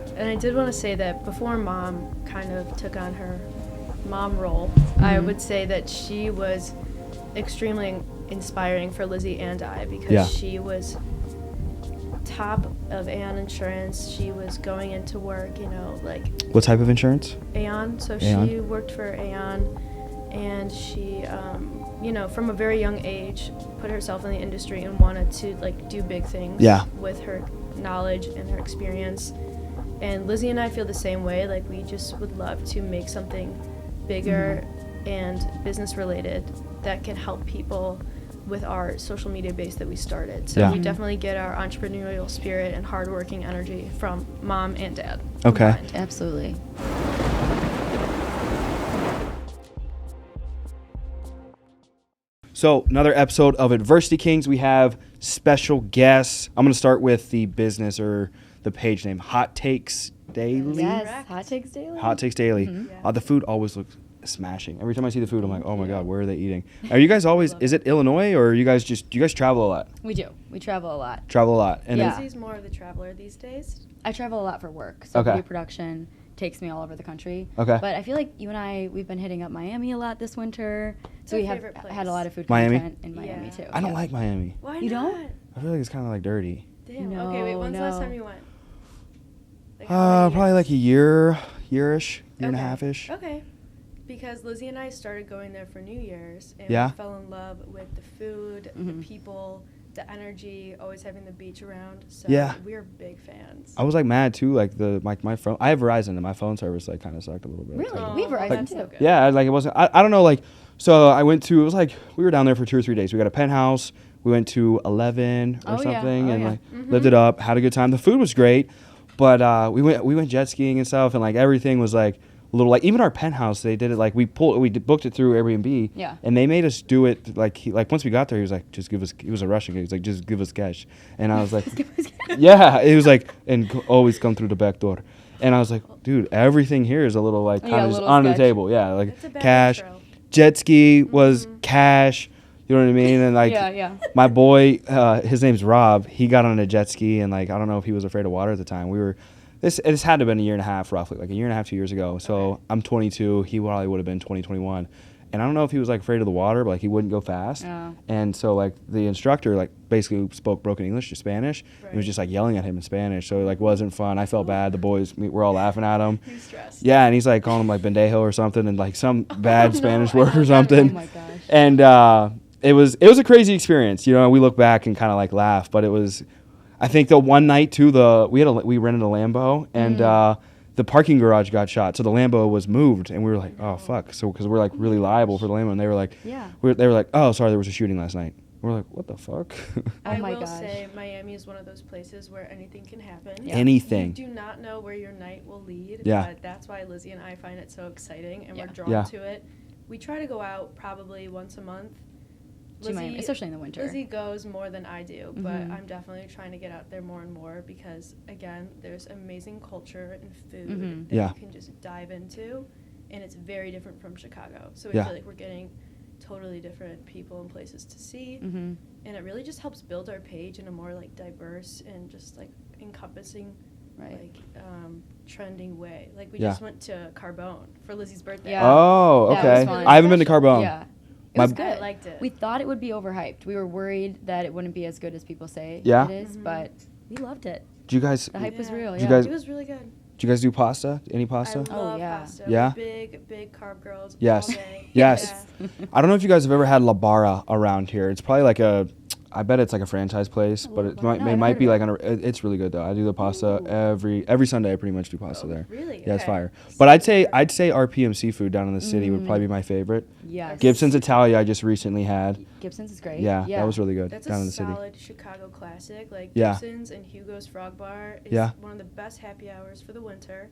Yeah, and I did want to say that before Mom kind of took on her mom role, I would say that she was extremely inspiring for Lizzie and I because she was top of Aon Insurance. She was going into work, like... What type of insurance? Aon. So Aon. she worked for Aon, and she, from a very young age, put herself in the industry and wanted to, like, do big things with her knowledge and her experience. And Lizzie and I feel the same way. Like, we just would love to make something bigger and business-related that can help people with our social media base that we started. So we definitely get our entrepreneurial spirit and hardworking energy from Mom and Dad. Okay. Combined. Absolutely. So another episode of Adversity Kings. We have special guests. I'm going to start with the business or the page name, Hot Takes Daily. Yes, Hot Takes Daily. Hot Takes Daily. The food always looks smashing. Every time I see the food, I'm like, oh my God, where are they eating? Are you guys always, is it Illinois or do you guys travel a lot? We do. We travel a lot. Travel a lot. And Lizzie's more of the traveler these days. I travel a lot for work. So video production takes me all over the country. Okay. But I feel like you and I, we've been hitting up Miami a lot this winter. So we have had a lot of food Miami? content in Miami too. I don't like Miami. Why You not? don't? I feel like it's kind of like dirty. Damn. No, okay, wait, when's the last no. time you went? Like, how many Probably years? like a year-ish, year and a Okay. half-ish. Okay. Because Lizzie and I started going there for New Year's, and Yeah. we fell in love with the food, the people, the energy, always having the beach around. So we're big fans. I was like mad too, like my phone. I have Verizon, and my phone service like kind of sucked a little bit. Really? Oh, We have Verizon that's too. so good. Yeah, like it wasn't. I don't know, like. So I went to. It was like we were down there for 2 or 3 days. We got a penthouse. We went to 11 or something, and like lived it up. Had a good time. The food was great, but we went jet skiing and stuff, and like everything was like a little like even our penthouse. They did it like we booked it through Airbnb. Yeah. And they made us do it like once we got there, he was like, just give us. He was a Russian guy. He was like, just give us cash, and I was like, yeah. It was like and always come through the back door. And I was like, dude, everything here is a little like kind of just on the table. Yeah, like That's a bad cash. intro. Jet ski was cash. You know what I mean? And like my boy, his name's Rob. He got on a jet ski and like I don't know if he was afraid of water at the time. This had to have been a year and a half roughly, like a year and a half, 2 years ago. So I'm 22. He probably would have been 2021. And I don't know if he was like afraid of the water, but like he wouldn't go fast. Oh. And so like the instructor like basically spoke broken English to Spanish. Right. He was just like yelling at him in Spanish. So it like wasn't fun. I felt bad. The boys we're all laughing at him. He was stressed. Yeah, and he's like calling him like pendejo or something and like some bad Spanish word or something. Oh my gosh. And it was a crazy experience. You know, we look back and kind of like laugh, but it was. I think the one night too, we rented a Lambo and the parking garage got shot, so the Lambo was moved, and we were like, oh fuck, so because we're like really liable for the Lambo, and they were like, they were like, oh sorry, there was a shooting last night. We're like, what the fuck? I my will gosh. say Miami is one of those places where anything can happen. Yeah. Anything. You do not know where your night will lead. Yeah. But that's why Lizzie and I find it so exciting, and we're Yeah. drawn Yeah. to it. We try to go out probably once a month. To Miami, especially in the winter. Lizzie goes more than I do, but Mhm. I'm definitely trying to get out there more and more because, again, there's amazing culture and food Mhm. that Yeah. you can just dive into, and it's very different from Chicago. So I Yeah. feel like we're getting totally different people and places to see, Mm-hmm. and it really just helps build our page in a more like diverse and just like encompassing, Right. like trending way. Like we Yeah. just went to Carbone for Lizzie's birthday. Yeah. Oh, That okay. was fun. I haven't been to Carbone. Yeah. It My- was good. I liked it. We thought it would be overhyped. We were worried that it wouldn't be as good as people say Yeah? it is, but we loved it. Do you guys The hype was real. Did Yeah. you guys- It was really good. do pasta? Any pasta? I love yeah. pasta. Yeah? We're big carb girls. Yes. All day. Yes. Yeah. I don't know if you guys have ever had La Barra around here. It's probably like I bet it's like a franchise place, but it Barra. might, No, it I've might heard be of like it. it's really good though. I do the pasta Ooh. every Sunday. I pretty much do pasta there. Really? Yeah, it's Okay. fire. But I'd say RPM seafood down in the city would probably be my favorite. Yes. Gibson's Italia I just recently had. Gibson's is great. Yeah, that was really good That's down a in the city. solid Chicago classic. Like Yeah. Gibson's and Hugo's Frog Bar is Yeah. one of the best happy hours for the winter.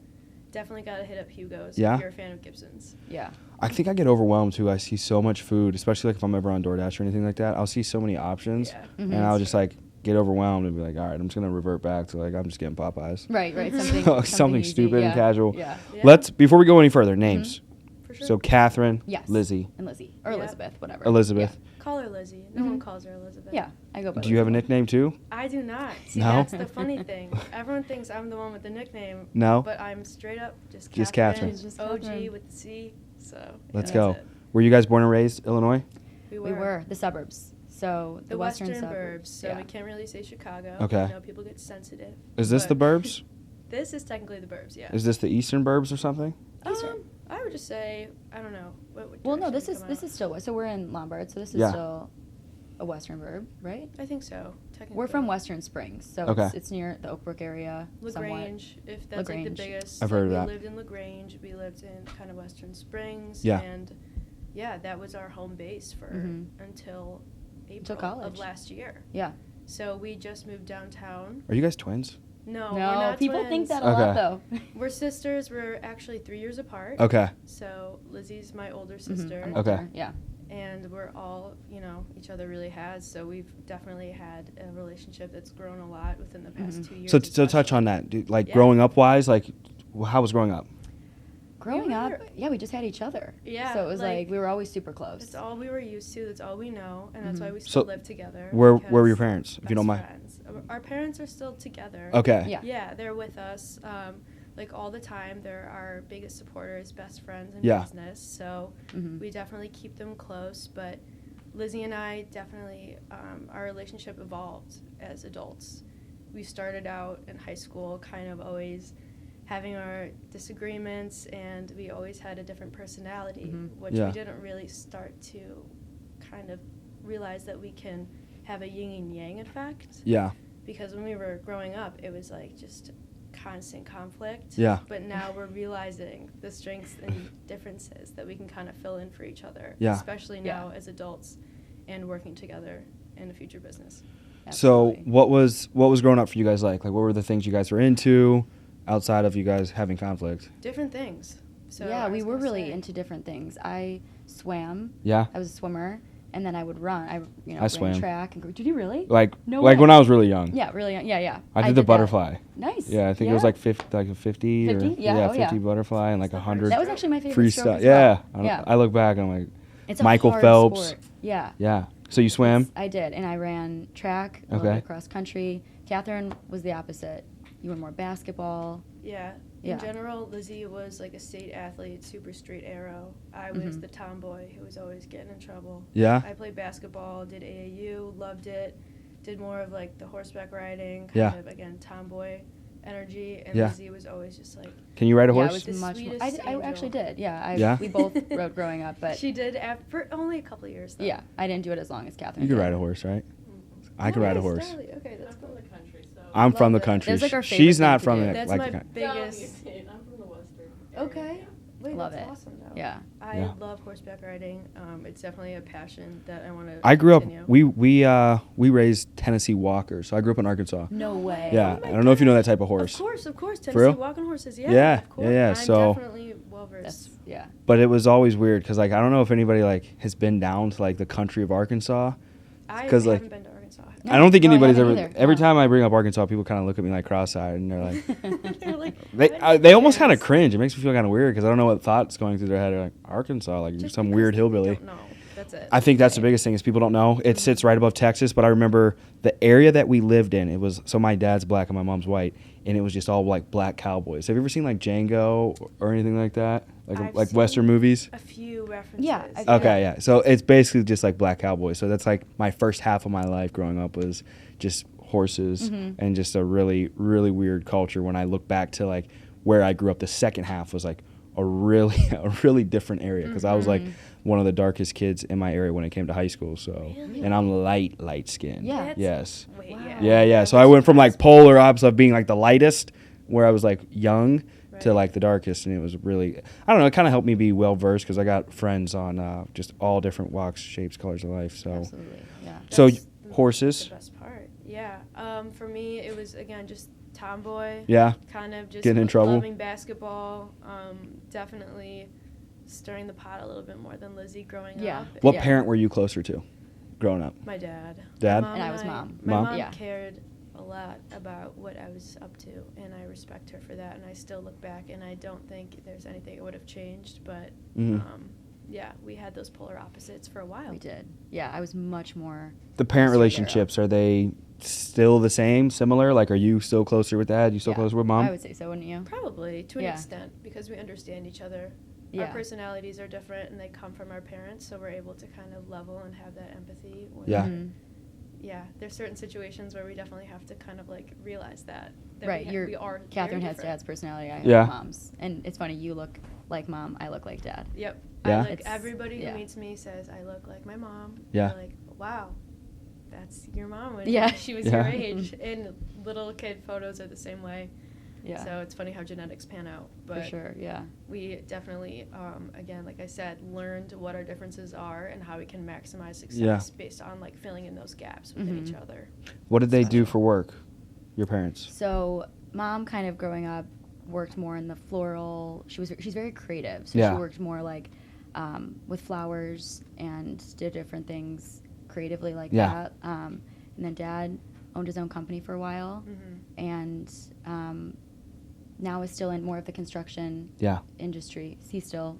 Definitely got to hit up Hugo's Yeah. if you're a fan of Gibson's. Yeah. I think I get overwhelmed too. I see so much food, especially like if I'm ever on DoorDash or anything like that. I'll see so many options, Yeah. Mhm. and I'll just like get overwhelmed and be like, all right, I'm just gonna revert back to like I'm just getting Popeyes. Right. Mhm. Something. Something easy. stupid Yeah. and casual. Yeah. Yeah. Let's before we go any further, names. For sure. So Catherine, Yes. Lizzie, and Lizzie or Yep. Elizabeth, whatever. Elizabeth. Call her Lizzie. No one calls her Elizabeth. Yeah, I go by. Do you have a Lizzie. nickname too? I do not. See, No? that's the funny thing. Everyone thinks I'm the one with the nickname. No? But I'm straight up just Just Catherine. Catherine. Just OG Catherine. with the C. So Let's that's go. it. Were you guys born and raised Illinois? We We were the suburbs, so the western western suburbs. burbs. So yeah. we can't really say Chicago. Okay. You know, people get sensitive. Is this the but burbs? This is technically the burbs. Yeah. Is this the eastern burbs or something? I would just say I don't know. What Well, no, direction this come is out. still so we're in Lombard, so this is Yeah. still a western verb, right? I think so. Technically. We're from Western Springs, so Okay. it's near the Oak Brook area. LaGrange, if that's like the LaGrange. biggest. I've heard of we that. lived in LaGrange. We lived in kind of Western Springs. Yeah. And yeah, that was our home base for until April college. of last year. Yeah. So we just moved downtown. Are you guys twins? No, we're No, not people twins. think that a Okay. lot though. We're sisters. We're actually 3 years apart. Okay. So Lizzie's my older Mhm, sister. I'm Okay. older, Yeah. And we're all, each other really has. So we've definitely had a relationship that's grown a lot within the past 2 years. So to touch especially. on that, dude, like Yeah. growing up wise, like how was growing up? Growing up, were- yeah, we just had each other. Yeah, So it was like, we were always super close. That's all we were used to. That's all we know, and that's why we So, still live together. Where were your because parents, if you don't best mind? friends. Our parents are still together. Okay. Yeah. Yeah, they're with us, like all the time. They're our biggest supporters, best friends in Yeah. business. So Mhm. we definitely keep them close. But Lizzie and I definitely, our relationship evolved as adults. We started out in high school, kind of always having our disagreements, and we always had a different personality, which Yeah. we didn't really start to kind of realize that we can have a yin and yang effect. Yeah. Because when we were growing up, it was like just constant conflict. Yeah. But now we're realizing the strengths and differences that we can kind of fill in for each other. Yeah. Especially Yeah. now as adults and working together in a future business. So Absolutely. what was growing up for you guys like? Like what were the things you guys were into outside of you guys having conflict? Different things. So yeah, I we was were gonna really say- into different things. I swam. Yeah. I was a swimmer, and then I would run. I I ran swam. track. And did you really? Like No like way. when I was really young. Yeah, really. Yeah. I did the that. butterfly. Nice. Yeah, I think it was like 50 or 50? Yeah, oh, 50 yeah. butterfly and like That 100 That was actually my favorite stroke freestyle. as Yeah. well. Yeah. I look back and I'm like It's a Michael hard Phelps. sport. Yeah. Yeah. So you swam? I did, and I ran track, a little Okay. bit of cross country. Catherine was the opposite. You were more basketball. Yeah. Yeah. In general, Lizzie was like a state athlete, super straight arrow. I was the tomboy who was always getting in trouble. Yeah. I played basketball, did AAU, loved it, did more of like the horseback riding, kind Yeah. of again tomboy energy, and Yeah. Lizzie was always just like Can you ride a Yeah, I horse? was The much. More, sweetest I angel. actually did. Yeah. Yeah? We both rode growing up, but she did for only a couple of years though. yeah, I didn't do it as long as Catherine. You could did. ride a horse, right? I could ride a Nice, horse. Darley. Okay, that's cool. I'm from the Love it. country. That's like our She's favorite not thing from to do. the That's like my the coun- biggest. I'm from the western. Okay. Wait, Love that's it. awesome though. Yeah. I Yeah. love horseback riding. It's definitely a passion that I want to. I grew up continue. we raised Tennessee Walkers. So I grew up in Arkansas. No way. Yeah. my I don't know if you know that type of horse. Of course. For Tennessee real? walking horses. Yeah. Yeah, Of course. yeah, I'm so- definitely well versed. That's yeah. But it was always weird cuz like I don't know if anybody like has been down to like the country of Arkansas. I 'cause, like, haven't been to Arkansas. No. I don't think Oh, I anybody's haven't ever either. every No. time I bring up Arkansas people kind of look at me like cross-eyed and they're like They're like, They "What they is almost kind of this?" cringe. It makes me feel kind of weird because I don't know what thoughts going through their head. They're like Arkansas, like you're Just some because weird they hillbilly. don't know. That's it. I think that's the biggest thing is people don't know. It sits right above Texas, but I remember the area that we lived in. It was so my dad's black and my mom's white, and it was just all like black cowboys. Have you ever seen like Django or anything like that? I've Like seen Western movies. A few references. Yeah, I've- Okay, yeah. So it's basically just like black cowboys. So that's like my first half of my life growing up was just horses and just a really, really weird culture. When I look back to like where I grew up, the second half was like a really different area because I was like one of the darkest kids in my area when it came to high school. So, Really? and I'm light skinned. Yeah. That's- Yes. Wait, Wow. Yeah. So I went from like polar opposite of being like the lightest, where I was like young, to Right. like the darkest, and it was really, I don't know, it kind of helped me be well versed because I got friends on just all different walks, shapes, colors of life. So, Absolutely. Yeah. so That's horses, The best part. Yeah. For me, it was again just tomboy. yeah, Kind of just Getting in trouble? loving basketball. Definitely stirring the pot a little bit more than Lizzie growing Yeah. up. What Yeah. parent were you closer to, growing up? My dad. Dad? My And I was mom. My Mom? mom Yeah. cared a lot about what I was up to, and I respect her for that, and I still look back, and I don't think there's anything I would have changed, but yeah, we had those polar opposites for a while. We did. Yeah, I was much more... The parent relationships, are they still the same, similar? Like, are you still closer with dad? You still closer with mom? I would say so, wouldn't you? Probably, to an extent, because we understand each other. Yeah. Our personalities are different, and they come from our parents, so we're able to kind of level and have that empathy. Yeah. Yeah, there's certain situations where we definitely have to kind of, like, realize that right, we are Catherine has different. dad's personality, I have Yeah. mom's. And it's funny, you look like mom, I look like dad. Yep. Yeah. Everybody who meets me says I look like my mom. Yeah. They're like, wow, that's your mom when she was Yeah. your age. And little kid photos are the same way. Yeah. So it's funny how genetics pan out. But for sure, yeah. we definitely, again, like I said, learned what our differences are and how we can maximize success based on, like, filling in those gaps within each other. What did they do for work, your parents? So mom kind of growing up worked more in the floral. She's very creative. So she worked more like with flowers and did different things creatively like that. And then dad owned his own company for a while, and now is still in more of the construction industry. He's still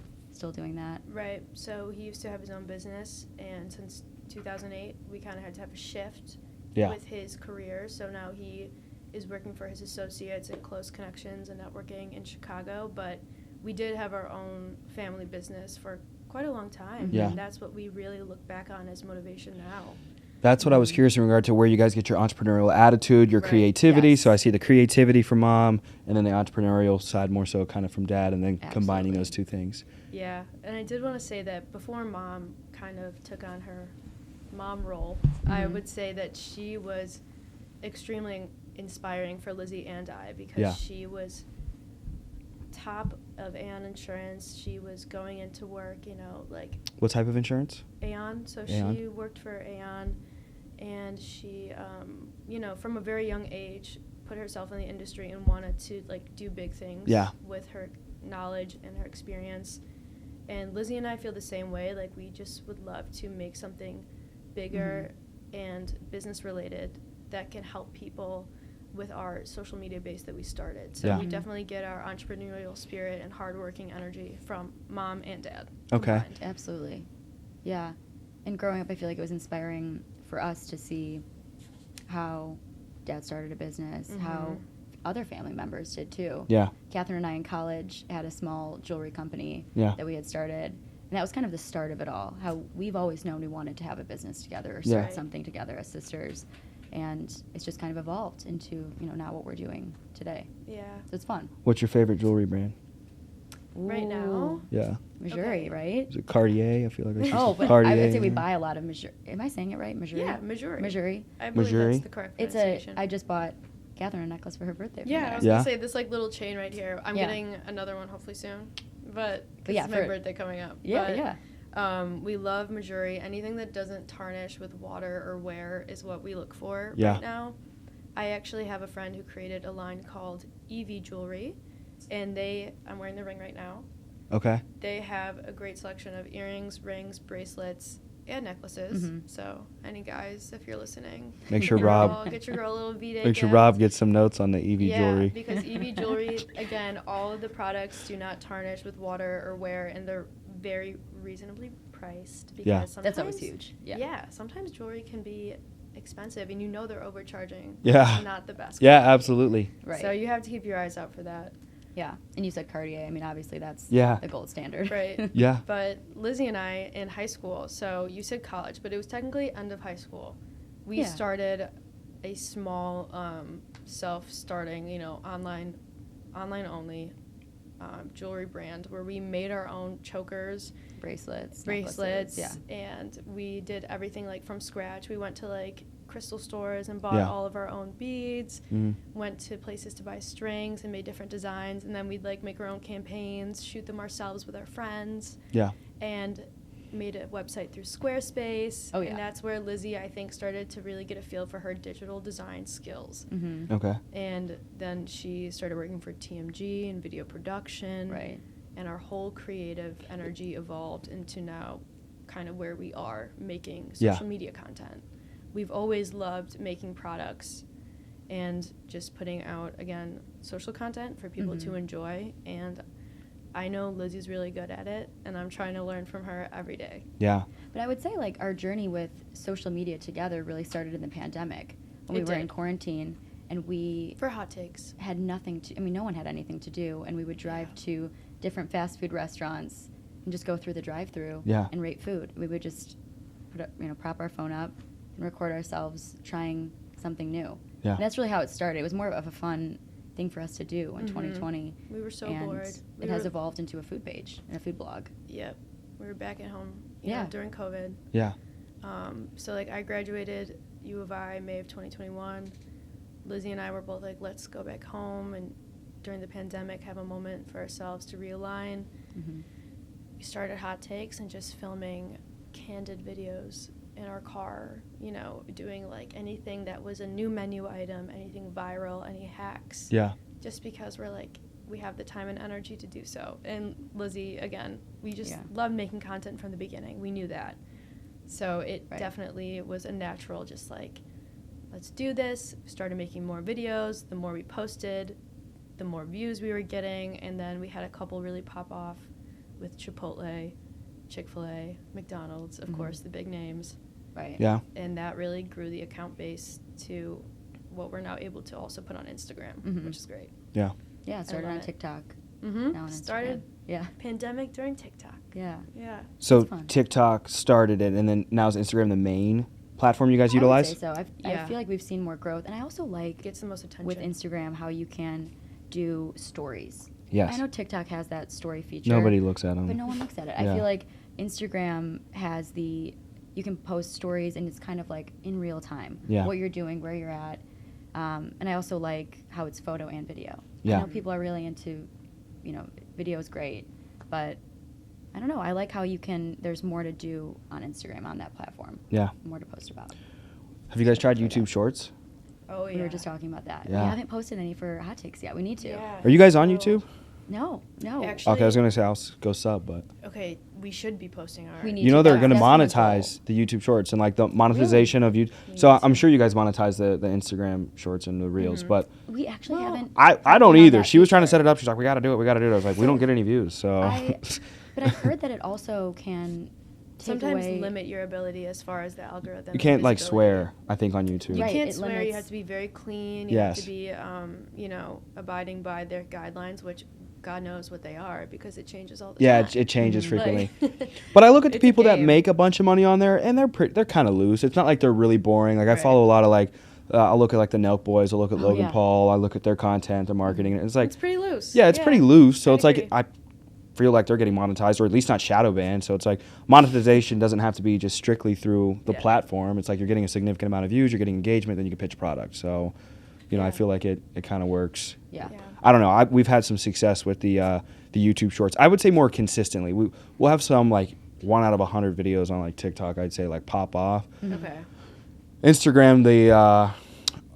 doing that. Right. So he used to have his own business, and since 2008, we kind of had to have a shift with his career. So now he is working for his associates and close connections and networking in Chicago. But we did have our own family business for quite a long time. Yeah. And that's what we really look back on as motivation now. That's what I was curious in regard to where you guys get your entrepreneurial attitude, your creativity. Yes. So I see the creativity from mom, and then the entrepreneurial side more so kind of from dad, and then combining those two things. Yeah, and I did want to say that before mom kind of took on her mom role, I would say that she was extremely inspiring for Lizzie and I, because she was top of Aon Insurance. She was going into work, like... What type of insurance? Aon. So Aon. she worked for Aon, and she, from a very young age, put herself in the industry and wanted to, like, do big things with her knowledge and her experience. And Lizzie and I feel the same way. Like, we just would love to make something bigger and business-related that can help people with our social media base that we started. So we definitely get our entrepreneurial spirit and hardworking energy from mom and dad. Okay. Combined. Absolutely. Yeah. And growing up, I feel like it was inspiring for us to see how dad started a business, how other family members did too. Yeah. Catherine and I in college had a small jewelry company that we had started. And that was kind of the start of it all, how we've always known we wanted to have a business together or start something together as sisters. And it's just kind of evolved into, now what we're doing today. Yeah. So it's fun. What's your favorite jewelry brand? Right now? Yeah. Mejuri, right? Is it Cartier? I feel like but Cartier. I would say we buy a lot of Mejuri. Am I saying it right? Mejuri? Yeah, Mejuri. Mejuri. I believe Mejuri. that's the correct pronunciation. I just bought Catherine a necklace for her birthday. Yeah, I was going to say, this, like, little chain right here. I'm getting another one hopefully soon. But it's my birthday coming up. We love Mejuri. Anything that doesn't tarnish with water or wear is what we look for right now. I actually have a friend who created a line called Evie Jewelry, and I'm wearing the ring right now. Okay. They have a great selection of earrings, rings, bracelets, and necklaces. So any guys, if you're listening, make sure Rob get your girl a little V-Day make sure gift. Rob gets some notes on the Evie jewelry. Yeah, because Evie Jewelry, again, all of the products do not tarnish with water or wear, and they're very reasonably priced. Because sometimes, that's always huge. Yeah, sometimes jewelry can be expensive, and they're overcharging. Yeah. It's not the best. Yeah, absolutely. Right. So you have to keep your eyes out for that. Yeah, and you said Cartier. I mean, obviously that's the gold standard. Right. Yeah. But Lizzie and I in high school, so you said college, but it was technically end of high school. We started a small self-starting, online only jewelry brand where we made our own chokers, bracelets, and we did everything, like, from scratch. We went to, like, crystal stores and bought all of our own beads, went to places to buy strings and made different designs, and then we'd, like, make our own campaigns, shoot them ourselves with our friends, and made a website through Squarespace. And that's where Lizzie, I think, started to really get a feel for her digital design skills. Okay. And then she started working for TMG and video production. Right. And our whole creative energy evolved into now kind of where we are making social media content. We've always loved making products, and just putting out, again, social content for people to enjoy. And I know Lizzie's really good at it, and I'm trying to learn from her every day. Yeah. But I would say, like, our journey with social media together really started in the pandemic when we were in quarantine, and we for hot takes had nothing to. I mean, no one had anything to do, and we would drive to different fast food restaurants and just go through the drive-through and rate food. We would just prop our phone up and record ourselves trying something new. Yeah. And that's really how it started. It was more of a fun thing for us to do in 2020. We were so and bored. It has evolved into a food page and a food blog. Yep. We were back at home, you know, during COVID. Yeah. So, like, I graduated U of I May of 2021. Lizzie and I were both like, let's go back home and during the pandemic have a moment for ourselves to realign. We started Hot Takes and just filming candid videos in our car, you know, doing like anything that was a new menu item, anything viral, any hacks. Yeah. Just because we're like, we have the time and energy to do so. And Lizzie, again, we just loved making content from the beginning. We knew that. So it definitely was a natural, just like, let's do this. We started making more videos. The more we posted, the more views we were getting. And then we had a couple really pop off with Chipotle, Chick-fil-A, McDonald's, of course, the big names. Right. Yeah. And that really grew the account base to what we're now able to also put on Instagram, which is great. Yeah. Yeah, it started on TikTok. Mm-hmm. Now on started Instagram. pandemic during TikTok. Yeah. Yeah. So TikTok started it, and then now is Instagram the main platform you guys utilize? I would say so. I feel like we've seen more growth, and I also like gets the most attention with Instagram how you can do stories. Yes. I know TikTok has that story feature. Nobody looks at them. But no one looks at it. I feel like Instagram has you can post stories, and it's kind of like in real time. Yeah. What you're doing, where you're at. And I also like how it's photo and video. Yeah. I know people are really into, video is great, but I don't know. I like how there's more to do on Instagram on that platform. Yeah. More to post about. Have you guys tried YouTube Shorts? Oh, yeah. We were just talking about that. Yeah. We haven't posted any for Hot Takes yet. We need to. Yeah. Are you guys on YouTube? No. Actually, Okay, I was going to say I'll go sub, but... Okay, we should be posting our... We need You know they're going to That's monetize the YouTube Shorts and like the monetization of YouTube. So I'm sure you guys monetize the Instagram Shorts and the Reels, but... We actually haven't... I don't either. She was trying to set it up. She's like, we got to do it. I was like, we don't get any views, so... But I've heard that it also can... Sometimes limit your ability as far as the algorithm. You can't like swear, I think, on YouTube. You Right, can't it swear. limits- You have to be very clean. You have to be, abiding by their guidelines, which God knows what they are because it changes all the time. Yeah, it changes frequently. But I look at the people that game. make a bunch of money on there, and they're kind of loose. It's not like they're really boring. Like I follow a lot of like, I'll look at like the Nelk Boys. I'll look at Logan Paul. I look at their content, their marketing. And it's like it's pretty loose. Yeah, it's pretty loose. So I it's like agree. I feel like they're getting monetized, or at least not shadow banned. So it's like monetization doesn't have to be just strictly through the platform. It's like you're getting a significant amount of views, you're getting engagement, then you can pitch a product. So, I feel like it kind of works. Yeah. I don't know. We've had some success with the YouTube Shorts. I would say more consistently. We'll have some like 1 out of 100 videos on like TikTok. I'd say like pop off. Okay. Instagram,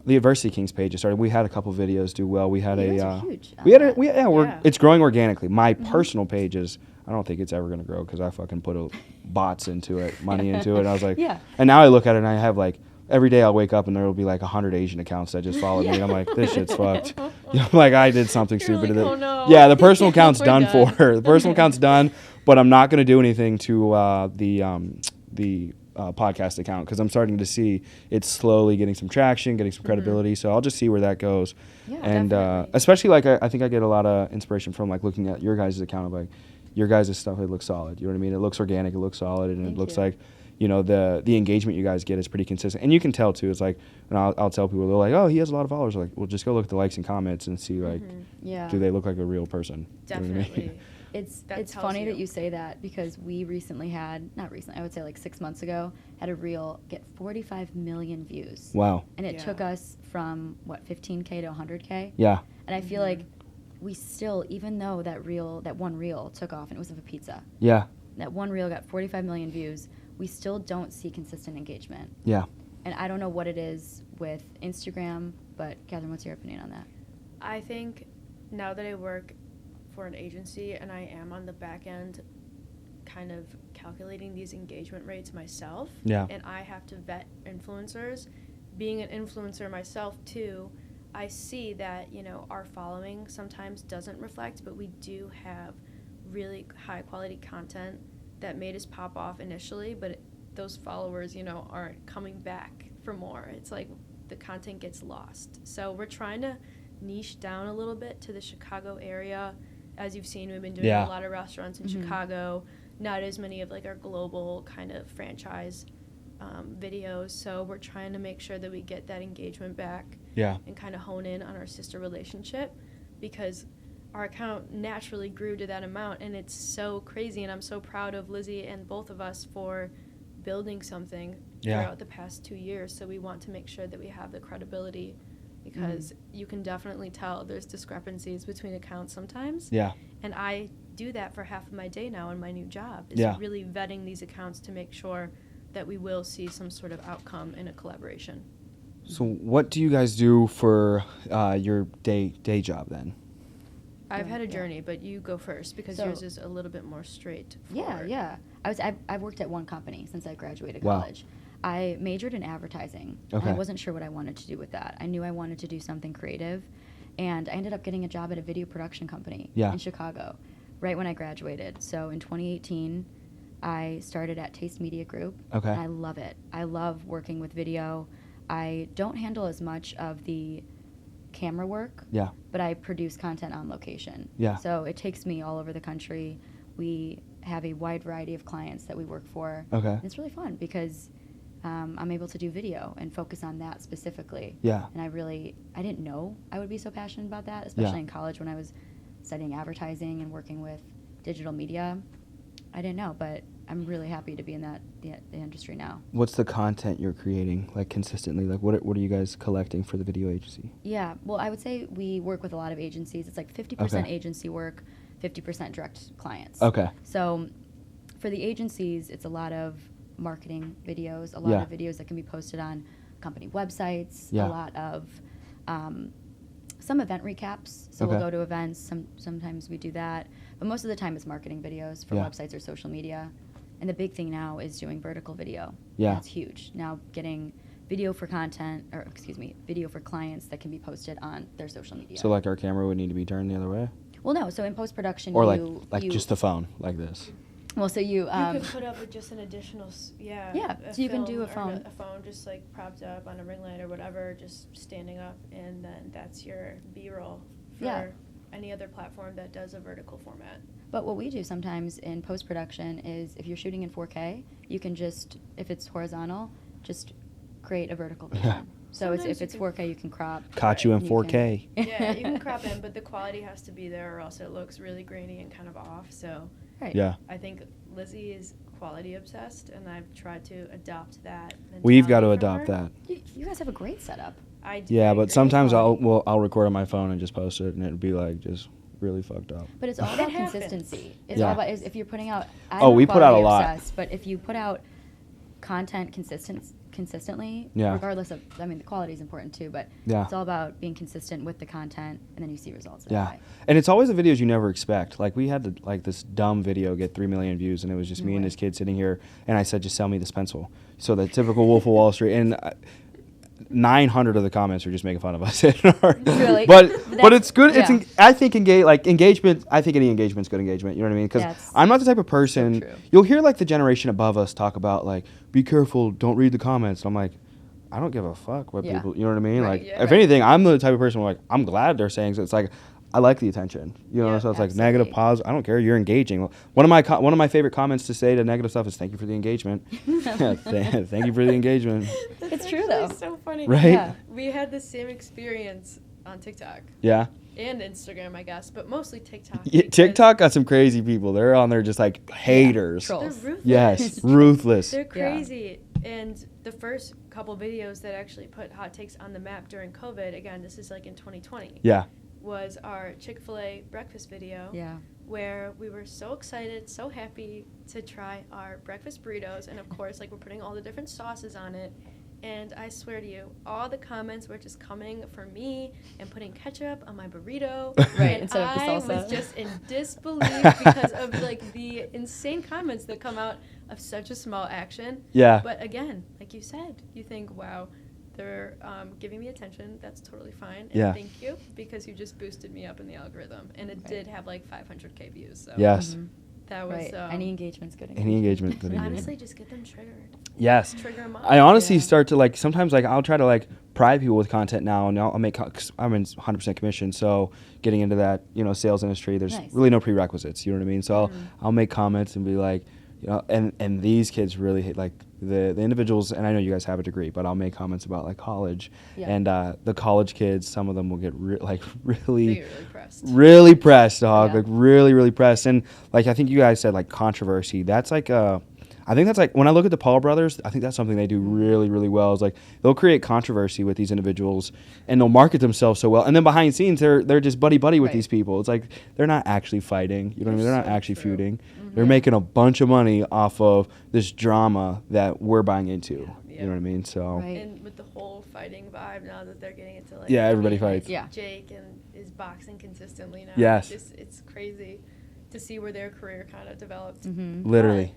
the Adversity Kings page started. We had a couple videos do well. We had You guys are huge on we had that. it's growing organically. My personal page I don't think it's ever going to grow because I fucking put bots into it, money into it. And I was like, and now I look at it and I have like, every day I'll wake up and there will be like 100 Asian accounts that just followed me. And I'm like, this shit's fucked. Like I did something stupid. Like, oh no. Yeah, the personal account's We're done done. for. The personal account's done, but I'm not going to do anything to the podcast account because I'm starting to see it's slowly getting some traction, getting some credibility. So I'll just see where that goes. Yeah, and definitely. especially like I think I get a lot of inspiration from like looking at your guys' account of like your guys' stuff. It looks solid. You know what I mean? It looks organic. It looks solid, and Thank it looks you. like the engagement you guys get is pretty consistent. And you can tell too. It's like I'll tell people they're like, oh, he has a lot of followers. Like, well, just go look at the likes and comments and see like do they look like a real person? You know what I mean? Definitely. It's tells funny you. that you say that because we recently not recently, I would say like 6 months ago, had a reel get 45 million views. Wow. And it took us from, 15K to 100K? Yeah. And I feel like we still, even though that one reel took off and it was of a pizza, Yeah. that one reel got 45 million views, we still don't see consistent engagement. Yeah. And I don't know what it is with Instagram, but Catherine, what's your opinion on that? I think now that I work for an agency and I am on the back end kind of calculating these engagement rates myself, Yeah. and I have to vet influencers, being an influencer myself too, I see that, you know, our following sometimes doesn't reflect, but we do have really high quality content that made us pop off initially, but those followers, you know, aren't coming back for more. It's like the content gets lost. So we're trying to niche down a little bit to the Chicago area. As you've seen, we've been doing a lot of restaurants in Chicago, not as many of like our global kind of franchise videos. So we're trying to make sure that we get that engagement back and kind of hone in on our sister relationship, because our account naturally grew to that amount, and it's so crazy. And I'm so proud of Lizzie and both of us for building something throughout the past 2 years. So we want to make sure that we have the credibility, because you can definitely tell there's discrepancies between accounts sometimes. Yeah. And I do that for half of my day now in my new job, is really vetting these accounts to make sure that we will see some sort of outcome in a collaboration. So what do you guys do for your day job then? I've had a journey, but you go first, because yours is a little bit more straightforward. Yeah. I've worked at one company since I graduated college. I majored in advertising. Okay. And I wasn't sure what I wanted to do with that. I knew I wanted to do something creative, and I ended up getting a job at a video production company in Chicago right when I graduated. So in 2018, I started at Taste Media Group. Okay. And I love it. I love working with video. I don't handle as much of the camera work, but I produce content on location. So it takes me all over the country. We have a wide variety of clients that we work for. Okay. And it's really fun because I'm able to do video and focus on that specifically. And I didn't know I would be so passionate about that, especially in college when I was studying advertising and working with digital media. I didn't know, but I'm really happy to be in the industry now. What's the content you're creating, like, consistently? Like, what are you guys collecting for the video agency? Yeah, well, I would say we work with a lot of agencies. It's like 50% agency work, 50% direct clients. Okay. So for the agencies, it's a lot of marketing videos, a lot of videos that can be posted on company websites, a lot of some event recaps. So we'll go to events. Sometimes we do that. But most of the time it's marketing videos for websites or social media. And the big thing now is doing vertical video. Yeah. That's huge. Now getting video for video for clients that can be posted on their social media. So like our camera would need to be turned the other way? Well, no. So in post-production, or like just the phone, like this. Well, so you could put up with just an additional, so you can do a phone just like propped up on a ring light or whatever, just standing up, and then that's your B-roll for any other platform that does a vertical format. But what we do sometimes in post-production is if you're shooting in 4K, you can just, if it's horizontal, just create a vertical version. So if it's 4K, you can crop. Caught you in 4K. You can crop in, but the quality has to be there, or else it looks really grainy and kind of off. So I think Lizzie is quality obsessed, and I've tried to adopt that. We've got to adopt that. You guys have a great setup. I do. Yeah, but sometimes I'll record on my phone and just post it, and it'd be like just really fucked up. But it's all about consistency. It's all about if you're putting out. We put out a lot. Obsessed, but if you put out content consistently, regardless of, I mean, the quality is important too, but it's all about being consistent with the content, and then you see results. And it's always the videos you never expect. Like we had this dumb video get 3 million views, and it was just me and this kid sitting here, and I said, just sell me this pencil. So the typical Wolf of Wall Street, and 900 of the comments are just making fun of us. Really? But it's good. Yeah. I think engagement. I think any engagement's good engagement. You know what I mean? Because I'm not the type of person. So you'll hear like the generation above us talk about like, be careful, don't read the comments. And I'm like, I don't give a fuck what people. You know what I mean? Right. Like, if anything, I'm the type of person where like I'm glad they're saying so. It's like, I like the attention, you know. So it's like negative, positive. I don't care. You're engaging. One of my favorite comments to say to negative stuff is "Thank you for the engagement." Thank you for the engagement. It's true though. It's so funny, right? Yeah. We had the same experience on TikTok. Yeah. And Instagram, I guess, but mostly TikTok. Yeah, TikTok got some crazy people. They're on there just like haters. Trolls. They're ruthless. Yes, ruthless. They're crazy. And the first couple videos that actually put hot takes on the map during COVID, again, this is like in 2020. Yeah. Was our Chick-fil-A breakfast video, where we were so excited, so happy to try our breakfast burritos, and of course, like, we're putting all the different sauces on it, and I swear to you, all the comments were just coming for me and putting ketchup on my burrito, right? And I was just in disbelief because of like the insane comments that come out of such a small action. Yeah. But again, like you said, you think, wow, they're giving me attention. That's totally fine. Yeah. And thank you, because you just boosted me up in the algorithm. And it did have like 500K views. So Yes. that was any engagement's good. Any engagement. Good honestly, just get them triggered. Yes. Trigger them up. I honestly start to like, sometimes like I'll try to like provide people with content now, and I'll make, cause I'm in 100% commission, so getting into that, you know, sales industry, there's really no prerequisites, you know what I mean? So I'll make comments and be like, you know, and these kids really hate, like the individuals, and I know you guys have a degree, but I'll make comments about like college, and the college kids, some of them will get really pressed. Really pressed, dog, like really pressed. And like, I think you guys said like controversy, that's like I think that's like, when I look at the Paul brothers, I think that's something they do really well, is like they'll create controversy with these individuals and they'll market themselves so well, and then behind the scenes they're just buddy with these people. It's like they're not actually fighting, you know what I mean? They're not actually feuding. They're making a bunch of money off of this drama that we're buying into. You know what I mean? So and with the whole fighting vibe now that they're getting into, like, everybody fights. Jake and is boxing consistently now. Yes. It's crazy to see where their career kind of developed. Literally.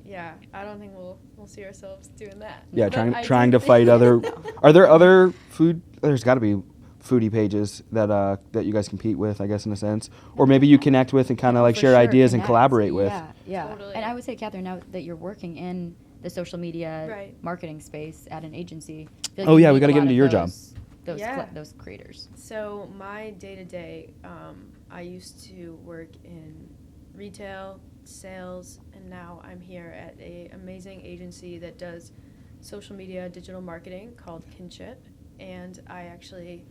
Yeah, I don't think we'll see ourselves doing that. Yeah, trying to fight other. Are there other food? There's got to be foodie pages that you guys compete with, I guess, in a sense, or maybe you connect with and kind of like share ideas and collaborate with. Yeah. Totally. And I would say, Catherine, now that you're working in the social media marketing space at an agency, I feel like we got to get into your job. Those creators. So my day-to-day, I used to work in retail, sales, and now I'm here at a amazing agency that does social media digital marketing called Kinship. And I actually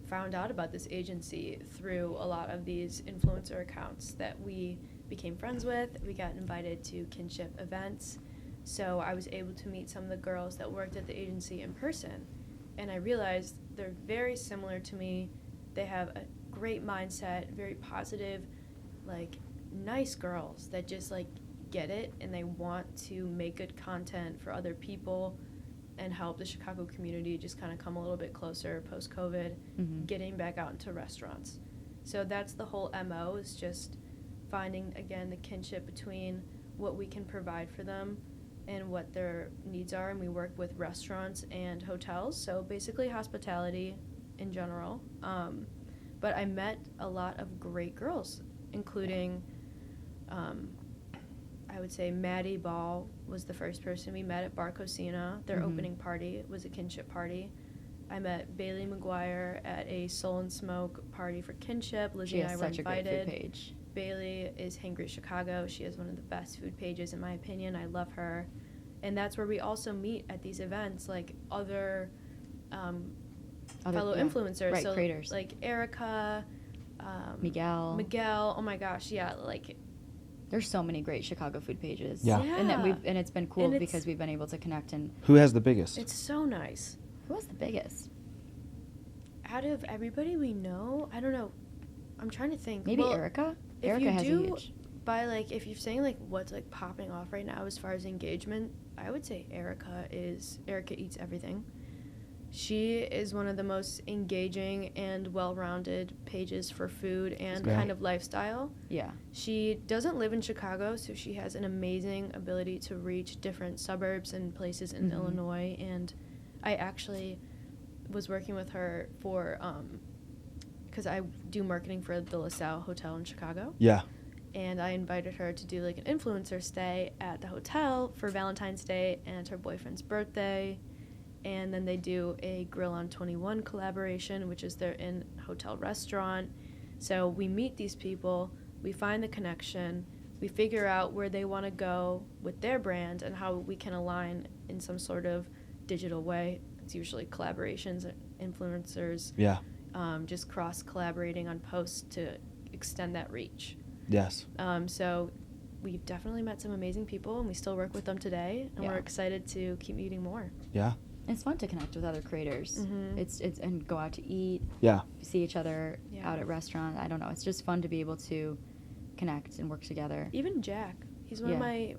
found out about this agency through a lot of these influencer accounts that we became friends with. We got invited to Kinship events, so I was able to meet some of the girls that worked at the agency in person, and I realized they're very similar to me. They have a great mindset, very positive, like nice girls that just like get it, and they want to make good content for other people and help the Chicago community just kind of come a little bit closer post-COVID, getting back out into restaurants. So that's the whole MO, is just finding, again, the kinship between what we can provide for them and what their needs are. And we work with restaurants and hotels, so basically hospitality in general. But I met a lot of great girls, including I would say Maddie Ball was the first person we met at Bar Cocina. Their opening party was a Kinship party. I met Bailey McGuire at a Soul and Smoke party for Kinship. Lizzie and I were invited. She has such a great food page. Bailey is Hangry Chicago. She has one of the best food pages, in my opinion. I love her. And that's where we also meet at these events, like other fellow influencers. Right, so creators. like Erica, Miguel. Oh my gosh, yeah, like there's so many great Chicago food pages. Yeah. And it's been cool because we've been able to connect. And who has the biggest? It's so nice. Who has the biggest? Out of everybody we know, I don't know. I'm trying to think. Maybe Erica? Erica has a huge. If you're saying like what's like popping off right now as far as engagement, I would say Erica Eats Everything. She is one of the most engaging and well-rounded pages for food and kind of lifestyle. Yeah. She doesn't live in Chicago, so she has an amazing ability to reach different suburbs and places in Illinois. And I actually was working with her for, because I do marketing for the LaSalle Hotel in Chicago. Yeah. And I invited her to do like an influencer stay at the hotel for Valentine's Day and her boyfriend's birthday. And then they do a Grill on 21 collaboration, which is their in-hotel restaurant. So we meet these people, we find the connection, we figure out where they want to go with their brand and how we can align in some sort of digital way. It's usually collaborations, influencers, just cross-collaborating on posts to extend that reach. Yes. So we've definitely met some amazing people, and we still work with them today, and we're excited to keep meeting more. Yeah. It's fun to connect with other creators. It's and go out to eat. Yeah. See each other out at restaurants. I don't know. It's just fun to be able to connect and work together. Even Jack. He's one of my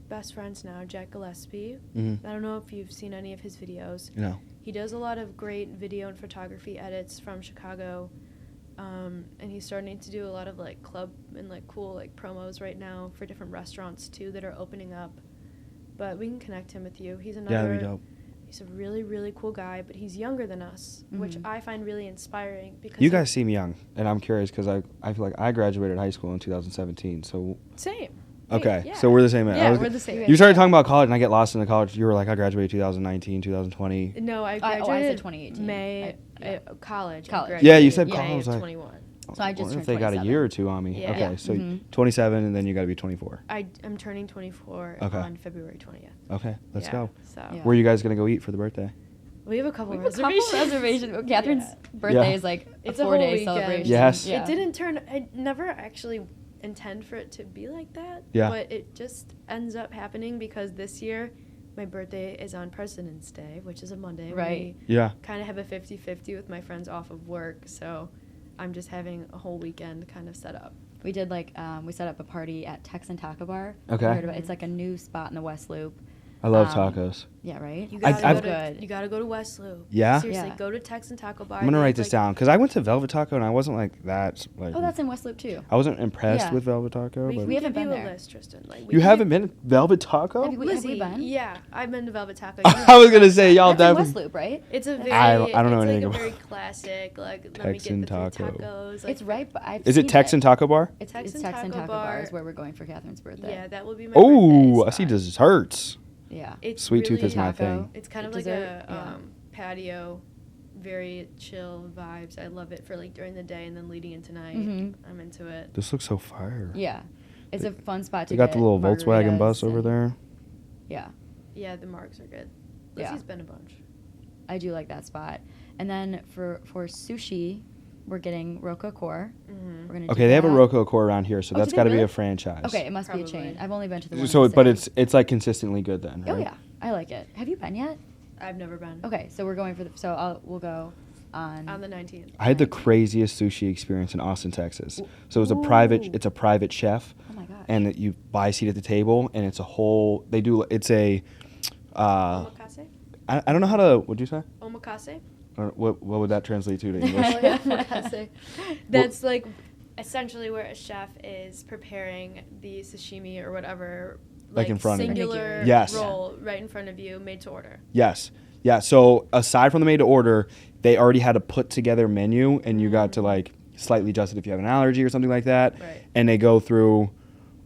best friends now, Jack Gillespie. I don't know if you've seen any of his videos. No. He does a lot of great video and photography edits from Chicago. And he's starting to do a lot of like club and like cool like promos right now for different restaurants too that are opening up. But we can connect him with you. He's another that'd be dope. He's a really, really cool guy, but he's younger than us, which I find really inspiring. Because you guys seem young, and I'm curious because I feel like I graduated high school in 2017. So same. okay, Yeah. so we're the same age. Yeah, we're the same age. You started talking about college, and I get lost in the college. You were like, I graduated 2019, 2020. No, I I graduated said 2018. College. College. Yeah, you said May college. I was of like, 21. So I just what turned if they got a 27. year or two on me? Yeah. Okay, Yeah. so 27, and then you got to be 24. I'm turning 24 Okay. on February 20th. Okay, let's go. So Yeah. Where are you guys gonna go eat for the birthday? we have a couple We have a couple reservations. reservations. Catherine's birthday is like It's a a whole 4-day weekend. celebration. Yes. Yeah. It didn't turn. I never actually intend for it to be like that. Yeah. But it just ends up happening because this year my birthday is on President's Day, which is a Monday. Right. Yeah. Kind of have a 50-50 with my friends off of work, so I'm just having a whole weekend kind of set up. We did we set up a party at Texan Taco Bar. Okay. You heard about it? It's like a new spot in the West Loop. I love Um, tacos. Yeah, right? You I've- gotta, go, Good. to, you gotta go to West Loop. Yeah? Seriously, Yeah. go to Texan Taco Bar. I'm gonna They write have, this like- down because I went to Velvet Taco and I wasn't like that. Like, Oh, that's in West Loop too. I wasn't impressed Yeah. with Velvet Taco. We But can We haven't give you been a there. list, Tristan. Like, we you can haven't been to Velvet Taco? Have you Lizzie, been? yeah, I've been to Velvet Taco. I was gonna say y'all That's in definitely. West Loop, right? It's a very. I don't know it's anything like a about- very classic. Like let Texan me get the taco. three tacos. Like, It's right, but I've Is seen it Texan Taco Bar? It's Texan Texan Taco Taco Bar. Bar is where we're going for Catherine's birthday. Yeah, that will be my. Oh, I birthday see spot. desserts. Yeah. It's Sweet tooth really, is my taco. thing. It's kind of Dessert, like a yeah. patio, very chill vibes. I love it for like during the day and then leading into night. Mhm. I'm into it. This looks so fire. Yeah. It's a fun spot to They got the get little Volkswagen margaritas bus over and- there. Yeah. Yeah, the marks are good. Yeah. Lizzie's been a bunch. I do like that spot. And then for sushi, we're getting Rococore. Mm-hmm. We're gonna Okay, do they have a that. Rococo core around here, so Oh, that's do they got to be really? a franchise. Okay, it must be a Probably. chain. I've only been to the one. So, in the but city. it's like consistently good then. Oh right? yeah, I like it. Have you been yet? I've never been. Okay, so we're going for we'll go on. On the 19th. I had the craziest sushi experience in Austin, Texas. So it's a private chef, Oh my gosh. and you buy a seat at the table, and it's a whole. It's a. Omakase? I don't know how to. What'd you say? Omakase? Or what would that translate to English? Omakase. That's like essentially where a chef is preparing the sashimi or whatever. Like in front of you. singular Yes. roll right in front of you, made to order. Yes. Yeah. So aside from the made to order, they already had a put together menu, and you got to like slightly adjust it if you have an allergy or something like that. Right. And they go through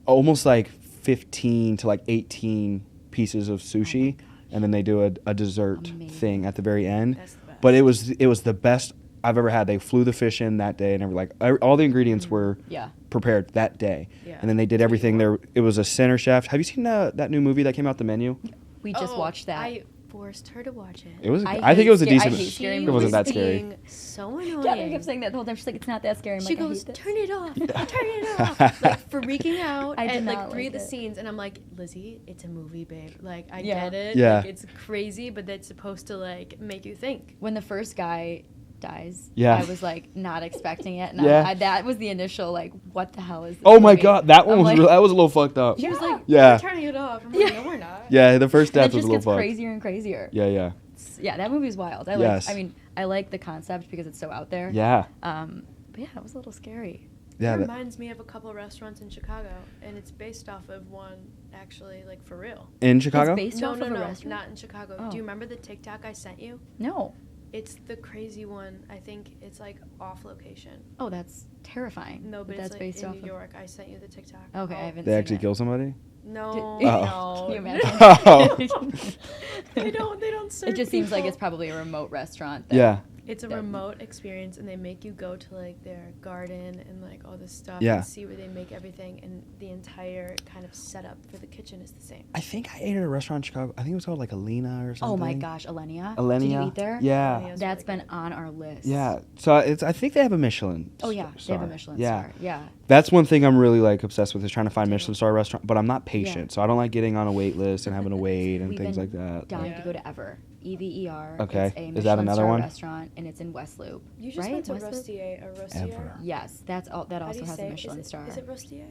almost like 15 to like 18 pieces of sushi, and then they do a dessert Amazing. thing at the very end. That's the best. But it was the best I've ever had. They flew the fish in that day, and all the ingredients were Yeah. prepared that day. Yeah. And then they did That's what everything you there. It was a center chef. Have you seen that new movie that came out, The Menu? We just watched that. I forced her to watch it. It was. I I think it was a hate sca- I decent. hate scary It movies. wasn't that was scary. being so annoying. Catherine kept saying that the whole time. She's like, it's not that scary. I'm She like, I goes, hate this. turn it off, turn it off. Like freaking out I did at like not 3 like of the it. scenes, and I'm like, Lizzie, it's a movie, babe. Like I Yeah. get it. Yeah. Like, it's crazy, but that's supposed to like make you think. When the first guy dies, Yeah. I was like not expecting it. And Yeah. that was the initial like, what the hell is this Oh my movie? god, that one I'm was like- that was a little fucked up. She was like, Yeah. we're turning it off. I'm like, no, we're not. Yeah, the first And death it was just a little gets fucked. crazier and crazier. Yeah. Yeah, that movie was wild. Yes. I like the concept because it's so out there. Yeah. But yeah, it was a little scary. Yeah. It that- reminds me of a couple restaurants in Chicago, and it's based off of one actually, like for real. in Chicago? It's based No, off no, of a no, restaurant. not in Chicago. Oh. Do you remember the TikTok I sent you? No. It's the crazy one. I think it's like off location. Oh, that's terrifying. No, but that's it's like based in off New of. York. I sent you the TikTok. Okay, I Oh, haven't They seen actually it. kill somebody? No, Did- Oh. no. Can you imagine? Oh. They don't serve It just seems like people. it's probably a remote restaurant. That, Yeah. It's a that- remote experience, and they make you go to like their garden and like all this stuff Yeah. and see where they make everything, and the entire kind of setup for the kitchen is the same. I think I ate at a restaurant in Chicago. I think it was called like Alina or something. Oh my gosh, Alenia. Alenia. Did you eat there? Yeah. Alenia's That's really been on our list. Yeah. So I think they have a Michelin. Oh yeah, they star. have a Michelin Yeah. star. Yeah. That's one thing I'm really like obsessed with is trying to find Yeah. Michelin star restaurant, but I'm not patient, Yeah. so I don't like getting on a wait list and having to wait and We've things been like that. Dying Yeah. to go to Ever. EVER. Okay. It's a Is that Michelin another star one? restaurant, and it's in West Loop. You just right? went to West Loop? Rostier, a Rostier. Ever. Yes, that's all. That How also do you has say a it? Michelin star. Is it Rostier?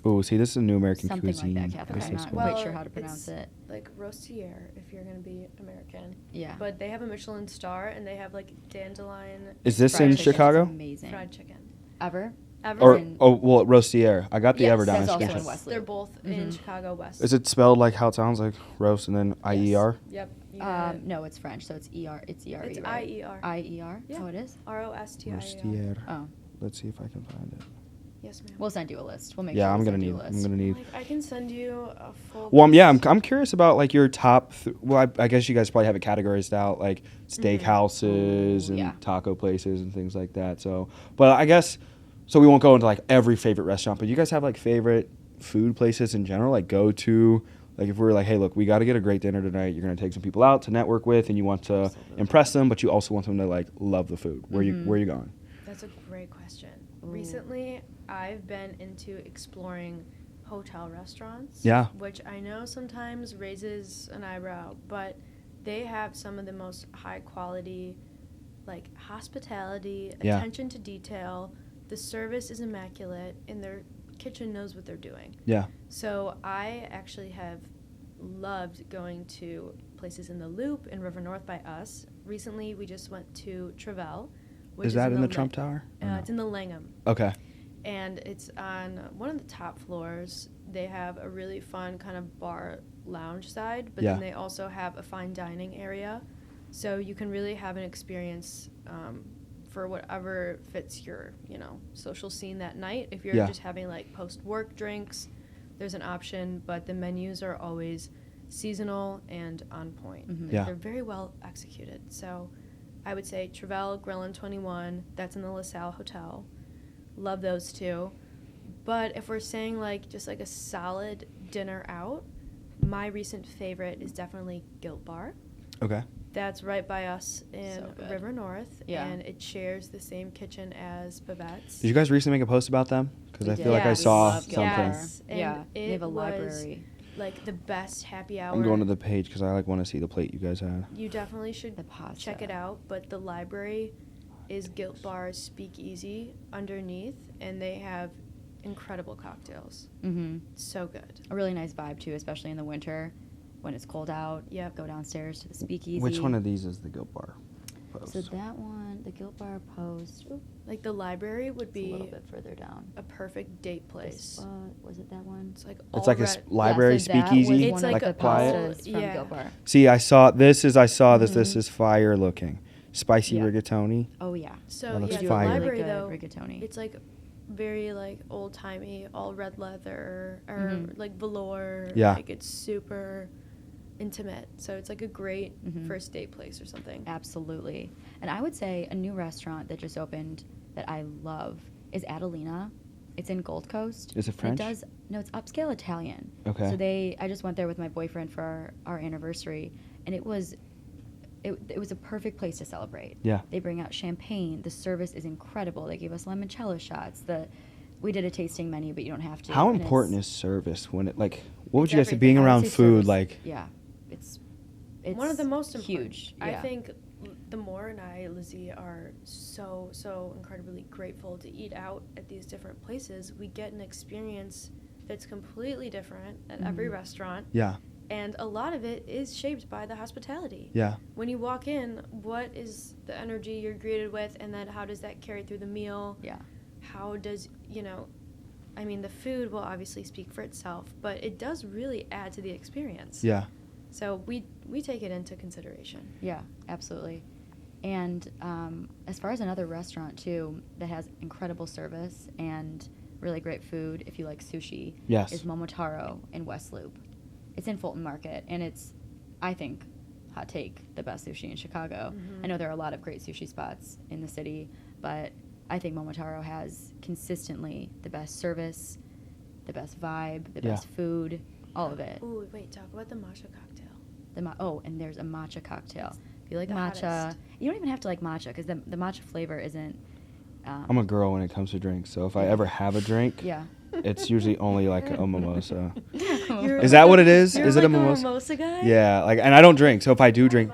Oh, see, this is a new American Something cuisine. like that, Catherine. This I'm is not cool. quite Well, sure how to pronounce it's- it. Like Rostier, if you're gonna be American. Yeah. But they have a Michelin star, and they have like dandelion Is this Fried in chicken is Chicago? Amazing. fried chicken. Ever? Ever Or in- Rostier. I got the Yes, Ever down that's in also Springfield. in West They're Loop. both in Mhm. Chicago West. Is it spelled like how it sounds like roast and then IER? Yep. No, it's French, so it's ER. It's ERE, It's right? IER. IER? Yeah. Oh, it is? ROSTIER. Rostier. Oh. Let's see if I can find it. Yes, ma'am. We'll send you a list. We'll make Yeah, sure I'm we gonna send need. you a list. I'm gonna need. Like, I can send you a full. Well, list. I'm curious about like your top. Well, I guess you guys probably have it categorized out like steakhouses and Yeah. taco places and things like that. So, but I guess so we won't go into like every favorite restaurant, but you guys have like favorite food places in general, like go to. Like if we're like, hey, look, we got to get a great dinner tonight. You're gonna take some people out to network with, and you want to impress them, but you also want them to like love the food. Where you going? That's a great question. Ooh. Recently, I've been into exploring hotel restaurants. Yeah. Which I know sometimes raises an eyebrow, but they have some of the most high quality, like hospitality, Yeah. attention to detail. The service is immaculate, and their kitchen knows what they're doing. Yeah. So I actually have loved going to places in the Loop in River North by us. Recently, we just went to Travell. Which Is that in the La- Trump Tower? or no? It's in the Langham. Okay. And it's on one of the top floors. They have a really fun kind of bar lounge side, but Yeah. then they also have a fine dining area. So you can really have an experience for whatever fits your, social scene that night. If you're Yeah. just having like post-work drinks, there's an option, but the menus are always seasonal and on point. Mhm. Yeah. They're very well executed. So I would say Travell, Grillin' 21, that's in the LaSalle Hotel. Love those two. But if we're saying like just like a solid dinner out, my recent favorite is definitely Guilt Bar. Okay. That's right by us in So good. River North, Yeah. and it shares the same kitchen as Babette's. Did you guys recently make a post about them? Because We I did. feel like I Yes. saw Love Guilt something. Bar. Yes, and Yeah, they have a it was library. like the best happy hour. I'm going to the page because I like want to see the plate you guys had. You definitely should The pasta. check it out. But the library is Guilt Bar's speakeasy underneath, and they have incredible cocktails. Mm-hmm. So good. A really nice vibe too, especially in the winter when it's cold out. Yep. Go downstairs to the speakeasy. Which one of these is the Guilt Bar post? So that one, the Guilt Bar post. Oop, Like the library would it's a little be bit further down. a perfect date This, place. was it that one? It's like It's like a red- library Yeah, so that speakeasy, was It's one like of a the quiet. pastas from yeah. Guilt Bar. See, I saw this. This Mhm. is fire looking. Spicy Yeah. rigatoni. Oh yeah. So That looks yeah, the fire. library Really though, good rigatoni. it's like very like old timey, all red leather or Mhm. like velour. Yeah. Like it's super intimate. So it's like a great Mhm. first date place or something. Absolutely. And I would say a new restaurant that just opened that I love is Adelina. It's in Gold Coast. Is it French? No, it's upscale Italian. Okay. So I just went there with my boyfriend for our anniversary, and it was a perfect place to celebrate. Yeah. They bring out champagne. The service is incredible. They gave us limoncello shots. We did a tasting menu, but you don't have to. How and important it's- is service when it like? What would It's you guys say? everything. Being I would around say food, service- like yeah, it's One of the most important. huge. I yeah. think the more and I, Lizzie, are so incredibly grateful to eat out at these different places. We get an experience that's completely different at every Mhm. restaurant. yeah, And a lot of it is shaped by the hospitality. yeah, When you walk in, what is the energy you're greeted with, and then how does that carry through the meal? Yeah. How does, the food will obviously speak for itself, but it does really add to the experience. yeah. So we take it into consideration. Yeah, absolutely. And as far as another restaurant too that has incredible service and really great food, if you like sushi, Yes. is Momotaro in West Loop. It's in Fulton Market, and it's, I think, hot take, the best sushi in Chicago. Mhm. I know there are a lot of great sushi spots in the city, but I think Momotaro has consistently the best service, the best vibe, the Yeah. best food, all of it. Ooh, wait, talk about the matcha cocktail. And there's a matcha cocktail. If you like The matcha, hottest. you don't even have to like matcha because the matcha flavor isn't. I'm a girl when it comes to drinks, so if I ever have a drink, Yeah. it's usually only like a mimosa. You're Is that what it is? You're Is like it a mimosa? mimosa guy? Yeah, like, and I don't drink, so if I do drink,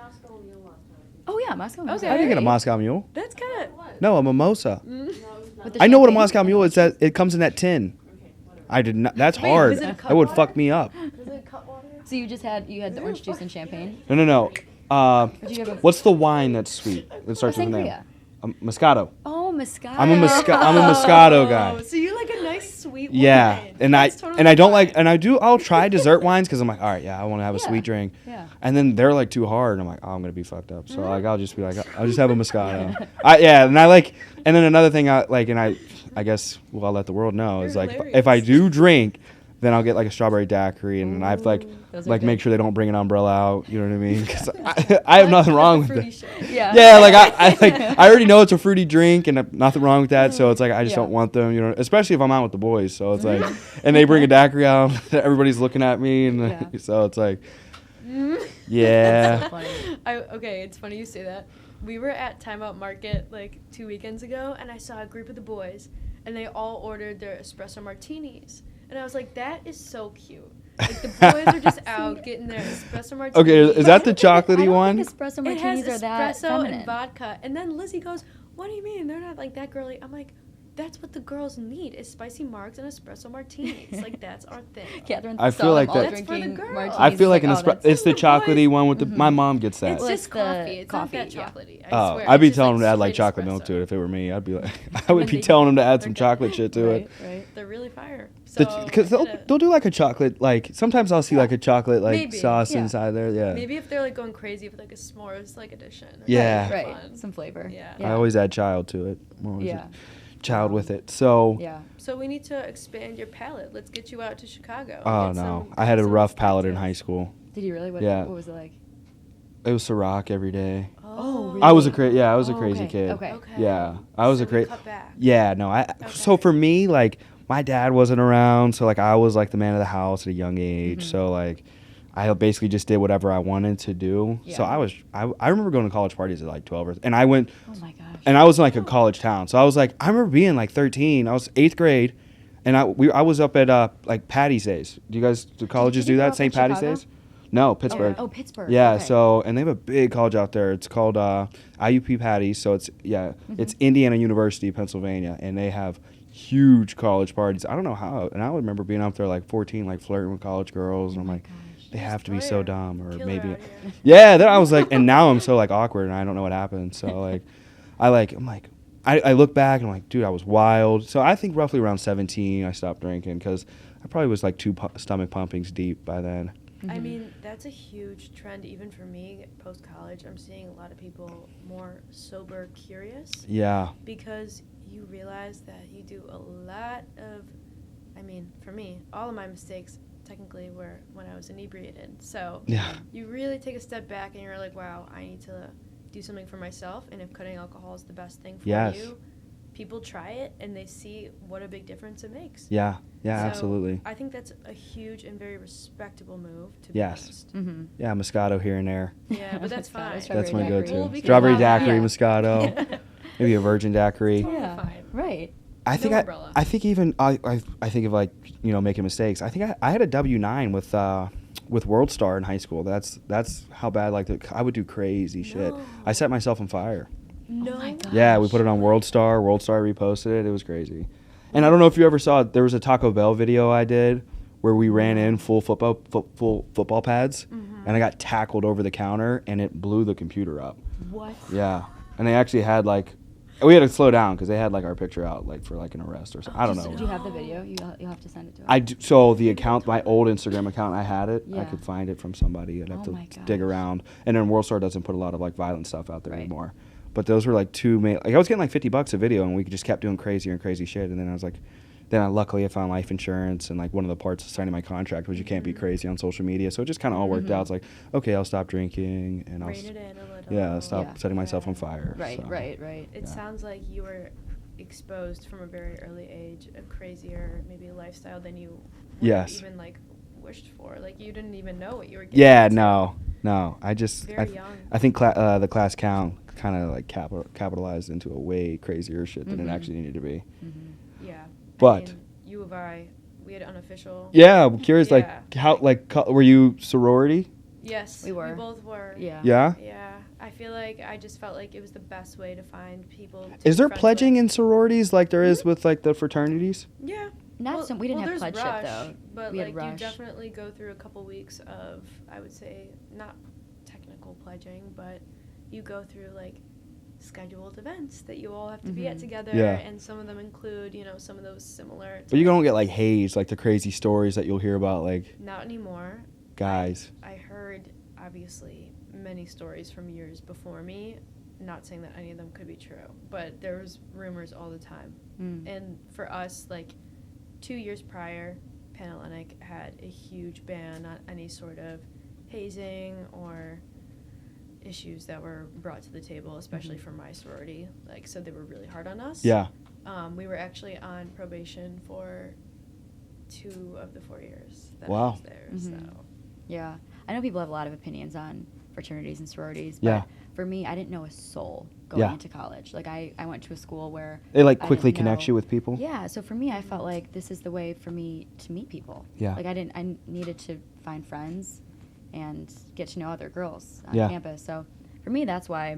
Oh yeah, Moscow. Mule. Okay. I didn't get a Hey. Moscow Mule. That's kind of. No, a mimosa. With the I know what a champagne? Moscow Mule is. That it comes in that tin. I did not. That's Wait, hard. was it a That would Cutwater? fuck me up. So you had the orange juice and champagne. No. Did you have a What's the wine that's sweet? That starts with an M. sangria? Moscato. Oh, Moscato. I'm a Moscato guy. So you like a nice sweet wine. Yeah, and Totally I don't fine. like, and I'll try dessert wines because I'm like, all right, yeah, I want to have a sweet drink. Yeah. And then they're like too hard, and I'm like, oh, I'm gonna be fucked up. So like, I'll just be like, I'll just have a Moscato. And I like, and then another thing I guess I'll let the world know is like if I do drink, then I'll get like a strawberry daiquiri, and I have to like make sure they don't bring an umbrella out. You know what I mean? Because I have nothing wrong with it. Yeah, like I already know it's a fruity drink, and nothing wrong with that. So it's like I just don't want them, you know, especially if I'm out with the boys. So it's like, and they bring a daiquiri out, everybody's looking at me, and so it's like, yeah. Okay, it's funny you say that. We were at Timeout Market like 2 weekends ago, and I saw a group of the boys, and they all ordered their espresso martinis. And I was like, that is so cute. Like, the boys are just out getting their espresso martinis. Okay, is that the chocolatey one? Espresso martinis it has are that espresso feminine. and vodka. And then Lizzie goes, what do you mean? They're not like that girly. I'm like, that's what the girls need is spicy margs and espresso martinis. Like, that's our thing. Catherine I feel like that. That's for the girls. I feel like it's the chocolatey one with the. Mm-hmm. My mom gets that. It's just coffee. It's not that yeah. chocolatey. I Oh, swear. I'd be It's just, telling them to add like straight chocolate milk espresso. to it if it were me. I'd be like, I would be telling them to add some chocolate shit to it. Right. They're really fire. So Because they'll do like a chocolate, like sometimes I'll see like a chocolate like Maybe. sauce Yeah. inside there. Yeah. maybe if they're like going crazy with like a s'mores like edition. Or Yeah. something Right. fun. Some flavor. Yeah. I always add child to it. I'm always Yeah. child with it. So. Yeah. So we need to expand your palate. Let's get you out to Chicago. Oh Get no, some- I had a some rough palate in cocktails. high school. Did you really? What was it like? It was Ciroc every day. Oh, really? I was a crazy Oh, crazy okay. kid. Okay. Yeah, I was So a we crazy. cut back. Yeah, no, So for me, like my dad wasn't around, so like I was like the man of the house at a young age. Mm-hmm. So like I basically just did whatever I wanted to do. So Yeah. I remember going to college parties at like 12 and I went. Oh my gosh. And I was in like a college town, so I was like, I remember being like 13. I was 8th grade, and I was up at like Patty's Days. Do colleges Did you do grow that? up St. in Patty's Chicago? Days? No, Pittsburgh. Oh, Pittsburgh. Yeah, Okay. so and they have a big college out there. It's called IUP Patty. So it's it's Indiana University, Pennsylvania, and they have huge college parties. I don't know how, and I would remember being up there like 14, like flirting with college girls, and I'm like, they have to be so dumb, or Killer maybe, out here. yeah. Then I was like, and now I'm so like awkward, and I don't know what happened. So like, I look back and I'm like, dude, I was wild. So I think roughly around 17, I stopped drinking because I probably was like 2 stomach pumpings deep by then. I mean, that's a huge trend even for me post-college. I'm seeing a lot of people more sober curious Yeah. because you realize that you do a lot of, I mean, for me, all of my mistakes technically were when I was inebriated. So Yeah. you really take a step back and you're like, wow, I need to do something for myself. And if cutting alcohol is the best thing for Yes. you, people try it and they see what a big difference it makes. Yeah. Yeah, So absolutely. I think that's a huge and very respectable move, to Yes. be honest. Mm-hmm. Yeah, Moscato here and there. Yeah, but that's fine. That's my Strawberry go-to. We'll be Strawberry good. daiquiri, Yeah. Moscato, maybe a virgin daiquiri. Totally Yeah. fine. Right. I think No umbrella. I think even I think of like, you know, making mistakes. I think I had a W9 with World Star in high school. That's how bad I would do crazy shit. No. I set myself on fire. No. Oh my God. Yeah, we put it on World Star. World Star reposted it. It was crazy. And I don't know if you ever saw it. There was a Taco Bell video I did where we ran in full football pads, and I got tackled over the counter, and it blew the computer up. What? Yeah, and they actually had like, we had to slow down because they had like our picture out like for like an arrest or something. I don't Do you know. have the video? You'll have to send it to us. I do, so the account, my old Instagram account, I had it. I Yeah. could find it from somebody. I'd have Oh to my dig gosh. around. And then World Star doesn't put a lot of like violent stuff out there Right. anymore. But those were like two main. Like I was getting like $50 a video, and we just kept doing crazier and crazy shit. And then I was like, luckily I found life insurance, and like one of the parts of signing my contract was you can't be crazy on social media. So it just kind of all worked out. It's like, okay, I'll stop drinking, and I'll Rein it in a little. yeah, stop Yeah. setting myself on fire. Right. so. Right. It sounds like you were exposed from a very early age, a crazier maybe lifestyle than you would have Yes. even like wished for. Like you didn't even know what you were getting Yeah, into. no. I just Very young. I think the class count kind of like capitalized into a way crazier shit than it actually needed to be. Mm-hmm. Yeah. But- I mean, U of I, we had unofficial. Yeah, I'm curious. Yeah. Like how were you sorority? Yes, We were. We both were. Yeah. Yeah. Yeah. I feel like I just felt like it was the best way to find people. To Is be there friends pledging with. in sororities like there is with like the fraternities? Yeah. We didn't have there's pledge shit, Rush, though. But We had like you Rush. definitely go through a couple weeks of, I would say, not technical pledging, but you go through like scheduled events that you all have to be at together, and some of them include, some of those similar. But you don't get like hazed, like the crazy stories that you'll hear about, like. Not anymore. Guys. I heard, obviously, many stories from years before me. Not saying that any of them could be true, but there was rumors all the time. And for us, like 2 years prior, Panhellenic had a huge ban on any sort of hazing or issues that were brought to the table, especially for my sorority. Like, so they were really hard on us. Yeah. We were actually on probation for 2 of the 4 years that I Wow. was there. So. Yeah. I know people have a lot of opinions on fraternities and sororities, but for me, I didn't know a soul going into college. Like, I went to a school where they, like, quickly connect you with people? Yeah. So for me, I felt like this is the way for me to meet people. Yeah. Like, I needed to find friends and get to know other girls on campus. So for me, that's why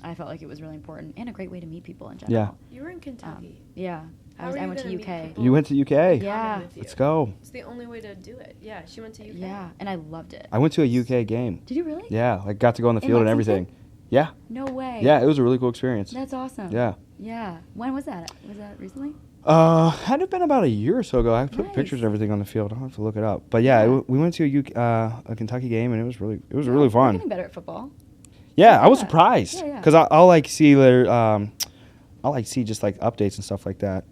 I felt like it was really important and a great way to meet people in general. Yeah. You were in Kentucky. Yeah. I went to UK. You went to UK? Yeah. Let's go. It's the only way to do it. Yeah, she went to UK. Yeah, and I loved it. I went to a UK game. Did you really? Yeah, like got to go on the field and everything. Yeah. No way. Yeah, it was a really cool experience. That's awesome. Yeah. Yeah. When was that? Was that recently? Had it been about a year or so ago. I put pictures and everything on the field. I'll have to look it up. But yeah, we went to a Kentucky game, and it was really fun. You're getting better at football. Yeah, I was surprised because I'll like see their I'll like see just like updates and stuff like that,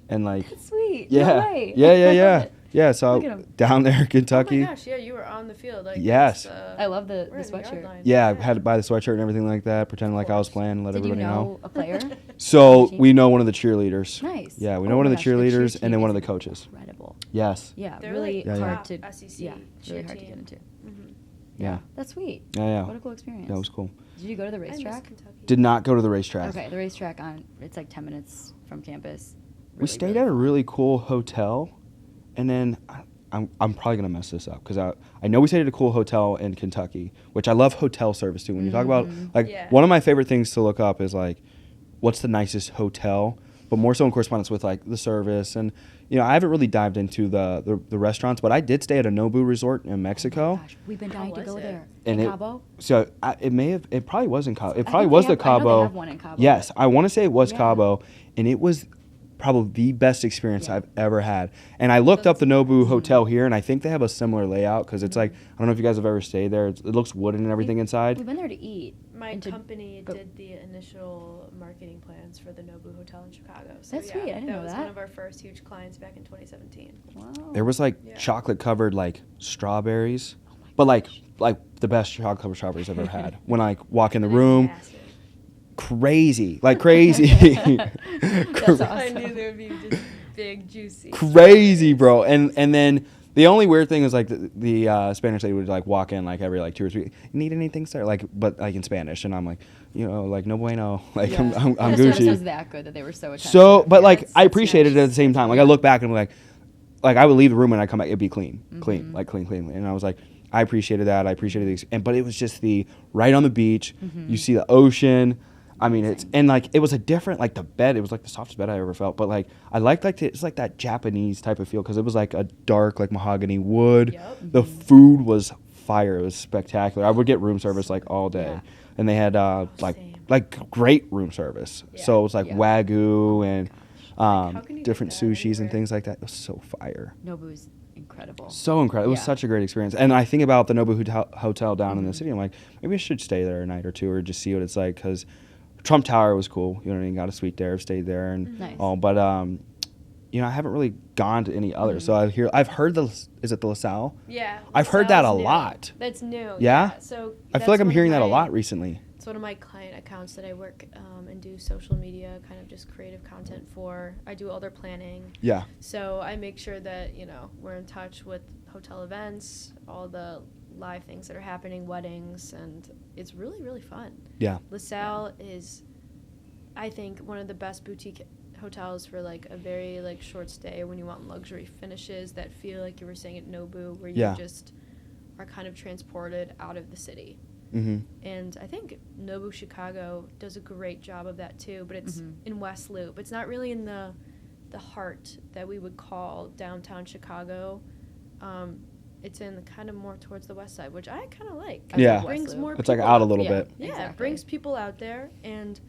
and like. That's sweet. Yeah. No way. Yeah. Yeah, so down there in Oh Kentucky. my gosh, yeah, you were on the field. Like, yes. I love the sweatshirt. Yeah, I had to buy the sweatshirt and everything like that, pretend like I was playing and let everybody know. Did you know a player? So we know one of the cheerleaders. Nice. Yeah, we know one of the cheerleaders and then one of the is coaches. Incredible. Yes. Yeah, They're really like hard to SEC really hard to get into. Yeah. That's sweet. Yeah. What a cool experience. That was cool. Did you go to the I miss racetrack? Kentucky. Did not go to the racetrack. Okay, the racetrack it's like 10 minutes from campus. We stayed at a really cool hotel, and then I'm probably gonna mess this up because I know we stayed at a cool hotel in Kentucky, which I love hotel service too. When you talk about one of my favorite things to look up is like, what's the nicest hotel? But more so in correspondence with like the service, and I haven't really dived into the restaurants, but I did stay at a Nobu resort in Mexico. Oh my gosh, we've been dying to go there. And in Cabo? So it probably was in Cabo. It probably was the Cabo. I know they have one in Cabo. Yes, I want to say it was Cabo, and it was probably the best experience I've ever had. And I looked up the Nobu Hotel here, and I think they have a similar layout because it's like, I don't know if you guys have ever stayed there. It looks wooden and everything inside. We've been there to eat. My company did the initial marketing plans for the Nobu Hotel in Chicago. So That's sweet. I didn't know that was that. one of our first huge clients back in 2017. Wow. There was like chocolate covered like strawberries, but like the best chocolate covered strawberries I've ever had. When I walk in the room. Massive. Crazy, like crazy. That's awesome. I knew there would be just big, juicy. Crazy, bro. And then the only weird thing was like the Spanish lady would like walk in like every like 2 or 3. You need anything, sir? Like, but like in Spanish, and I'm like, like no bueno. Like I'm The Gucci. service was that good that they were so attentive. So, but like That's I appreciated nice. it at the same time. Like I look back and I'm like I would leave the room and I come back, it'd be clean, clean. And I was like, I appreciated that. I appreciated but it was just right on the beach. You see the ocean. I mean, it was a different, like the bed, it was like the softest bed I ever felt. But like, I liked it's like that Japanese type of feel because it was like a dark, like mahogany wood. Yep. The food was fire. It was spectacular. I would get room service like all day. Yeah. And they had like great room service. Yeah. So it was like Wagyu and how can you different get that sushis and anywhere? things like that. It was so fire. Nobu's incredible. So incredible. It was Yeah. such a great experience. And I think about the Nobu Hotel down in the city. I'm like, maybe I should stay there a night or two or just see what it's like because Trump Tower was cool. You know what I mean? Got a suite there, stayed there, and Nice. all. But I haven't really gone to any others. So I've heard is it the LaSalle? Yeah. I've heard that LaSalle's a new. lot. That's new. Yeah? So I feel like I'm hearing that a lot recently. It's one of my client accounts that I work and do social media, kind of just creative content for. I do all their planning. Yeah. So I make sure that, we're in touch with hotel events, all the live things that are happening, weddings, and it's really, really fun. Yeah. LaSalle is, I think, one of the best boutique hotels for like a very like short stay when you want luxury finishes that feel like you were staying at Nobu, where you just are kind of transported out of the city. Mm-hmm. And I think Nobu Chicago does a great job of that too, but it's in West Loop. It's not really in the heart that we would call downtown Chicago. It's in kind of more towards the west side, which I kind of like. Yeah. It brings more It's like people out a little bit. Yeah, Exactly. it brings people out there, and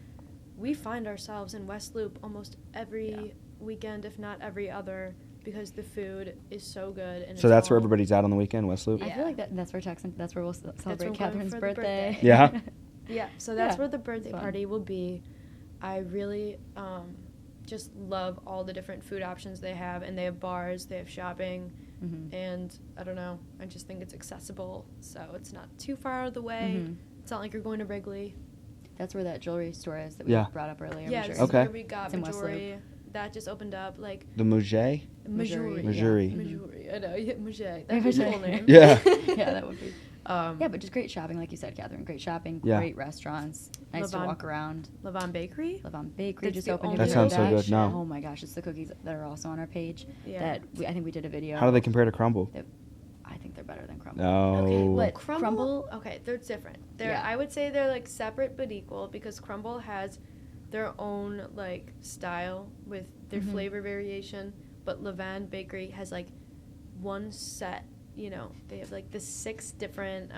we find ourselves in West Loop almost every weekend, if not every other, because the food is so good. And so that's where everybody's out on the weekend, West Loop? I feel like that's where we'll celebrate Catherine's birthday. Yeah. Yeah, so that's where the birthday party will be. I really just love all the different food options they have, and they have bars, they have shopping, and I don't know, I just think it's accessible, so it's not too far out of the way. It's not like you're going to Wrigley. That's where that jewelry store is that we brought up earlier. Yeah, this is where we got jewelry. That just opened up, like... The Mouget? Missouri. Yeah. I know, you hit Mouget. That's his full name. Yeah. Yeah, that would be... yeah, but just great shopping, like you said, Catherine. Great shopping, great restaurants, nice to walk around. Levon Bakery? Levon Bakery That's just the opened. That sounds so good. No. Oh my gosh, it's the cookies that are also on our page. Yeah. I think we did a video. How do they compare to Crumble? I think they're better than Crumble. No. Okay, but Crumble, okay, they're different. I would say they're like separate but equal, because Crumble has their own like style with their flavor variation, but Levon Bakery has like one set. You know, they have like the 6 different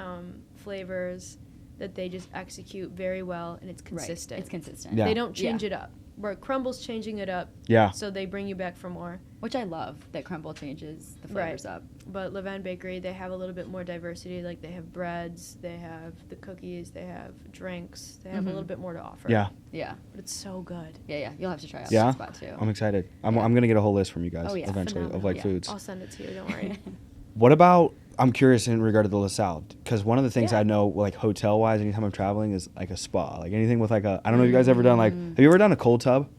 flavors that they just execute very well, and it's consistent. Right. It's consistent. Yeah. They don't change it up. Where Crumble's changing it up. Yeah. So they bring you back for more. Which I love, that Crumble changes the flavors up. But Levon Bakery, they have a little bit more diversity. Like, they have breads, they have the cookies, they have drinks. They have a little bit more to offer. Yeah. Yeah. But it's so good. Yeah. You'll have to try out that spot, too. I'm excited. I'm going to get a whole list from you guys eventually phenomenal. of, like, foods. I'll send it to you, don't worry. What about, I'm curious in regard to the LaSalle, because one of the things I know, like, hotel-wise, anytime I'm traveling, is, like, a spa. Like, anything with, like, I don't know if you guys ever done, like, have you ever done a cold tub?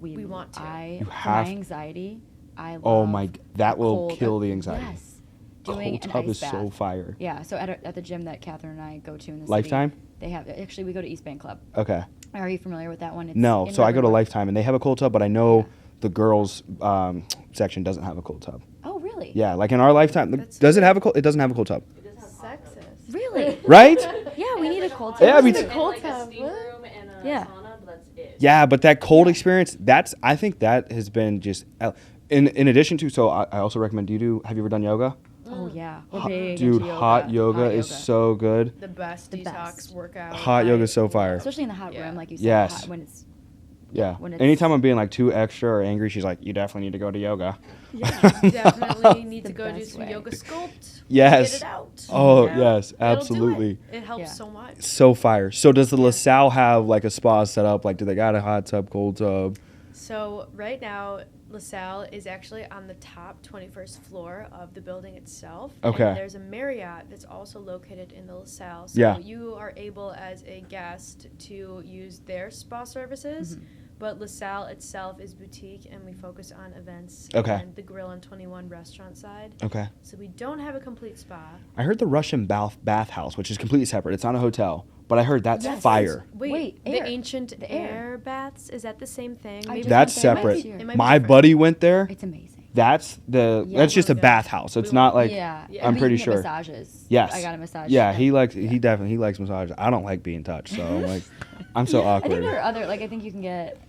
We want to. For my anxiety, I love Oh, my, that will kill the anxiety. Yes. Doing Cold tub an ice is bath. so fire. Yeah, so at the gym that Catherine and I go to in the Lifetime? city, they have, actually, we go to East Bank Club. Okay. Are you familiar with that one? It's No, so I go to Riverwood. Lifetime, and they have a cold tub, but I know the girls section doesn't have a cold tub. Oh, really? Yeah, like in our Lifetime, does it have a cold? It doesn't have a cold tub. Sexist. Really? Right? Yeah, we need a cold tub. Yeah, I mean, Cold like a tub. steam room and a Yeah. sauna, but that's it. yeah, but that cold experience, I think that has been just, in addition to, so I also recommend, have you ever done yoga? Oh, yeah. Dude, hot yoga is so good. The best detox workout. Hot yoga is so fire. Especially in the hot room, like you said. Yes. When it's Yeah. when it's- Anytime I'm being like too extra or angry, she's like, "You definitely need to go to yoga." Yeah, definitely need The to go do best some way. yoga sculpt. Yes. Get it out. Oh, Yeah. yes, It'll do absolutely. It helps Yeah. so much. So fire. So does the LaSalle have like a spa set up? Like, do they got a hot tub, cold tub? So right now, LaSalle is actually on the top 21st floor of the building itself. Okay. And there's a Marriott that's also located in the LaSalle. So Yeah. you are able as a guest to use their spa services. But LaSalle itself is boutique, and we focus on events and the Grill and 21 restaurant side. Okay. So we don't have a complete spa. I heard the Russian bath house, which is completely separate. It's not a hotel, but I heard that's fire. Wait, air. the ancient The air baths, is that the same thing? I Maybe just That's went there last separate. year. It might be My different. buddy went there. It's amazing. That's that's just a Okay. bathhouse. It's not like Yeah. I'm But pretty you can get sure. Massages. Yes. I got a massage. Yeah, he Yeah. definitely likes massages. I don't like being touched, so I'm like I'm so I think awkward. there are other, like, I think you can get,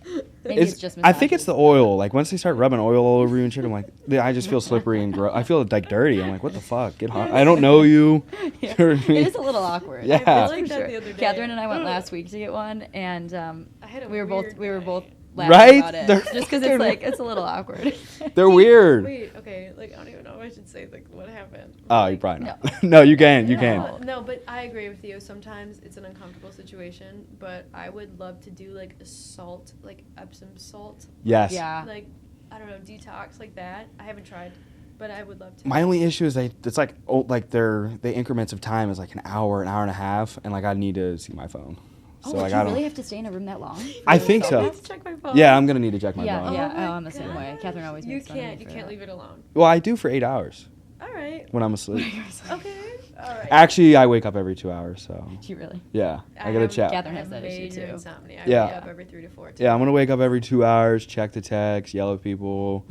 maybe it's just I massages. think it's the oil. Like once they start rubbing oil all over you and shit, I'm like, I just feel slippery and gross. I feel like dirty. I'm like, what the fuck? Get hot. I don't know you. Yeah. You know what I mean? It is a little awkward. Yeah. I For like that sure. the other day. Catherine and I went last week to get one, and I had a we were weird both night. laughing Right? about it, They're just because fucking- it's like it's a little awkward. They're weird. Wait, okay, like I don't even know if I should say like what happened. Oh, you Like, probably not. No, you can. You can. No, but I agree with you. Sometimes it's an uncomfortable situation, but I would love to do like a salt, like Epsom salt. Yes. Yeah. Like, I don't know, detox like that. I haven't tried, but I would love to. My only issue is it's like the increments of time is like an hour and a half, and like I need to see my phone. So Oh, like do I you don't. really have to stay in a room that long? I For think the so. I salt have bath? to check my phone. Yeah, I'm gonna need to check my Yeah, phone. yeah. my Oh, I'm the same way. God. Catherine always You makes fun of me can't. You for can't that. leave it alone. Well, I do for 8 hours All right. when I'm asleep. Okay. All right. Actually, I wake up every 2 hours. So Do you really? yeah, I gotta have- check. Catherine I has have that issue, major too. insomnia. I Yeah. wake up every 3 to 4. Yeah, I'm gonna wake up every 2 hours, check the text, yell at people.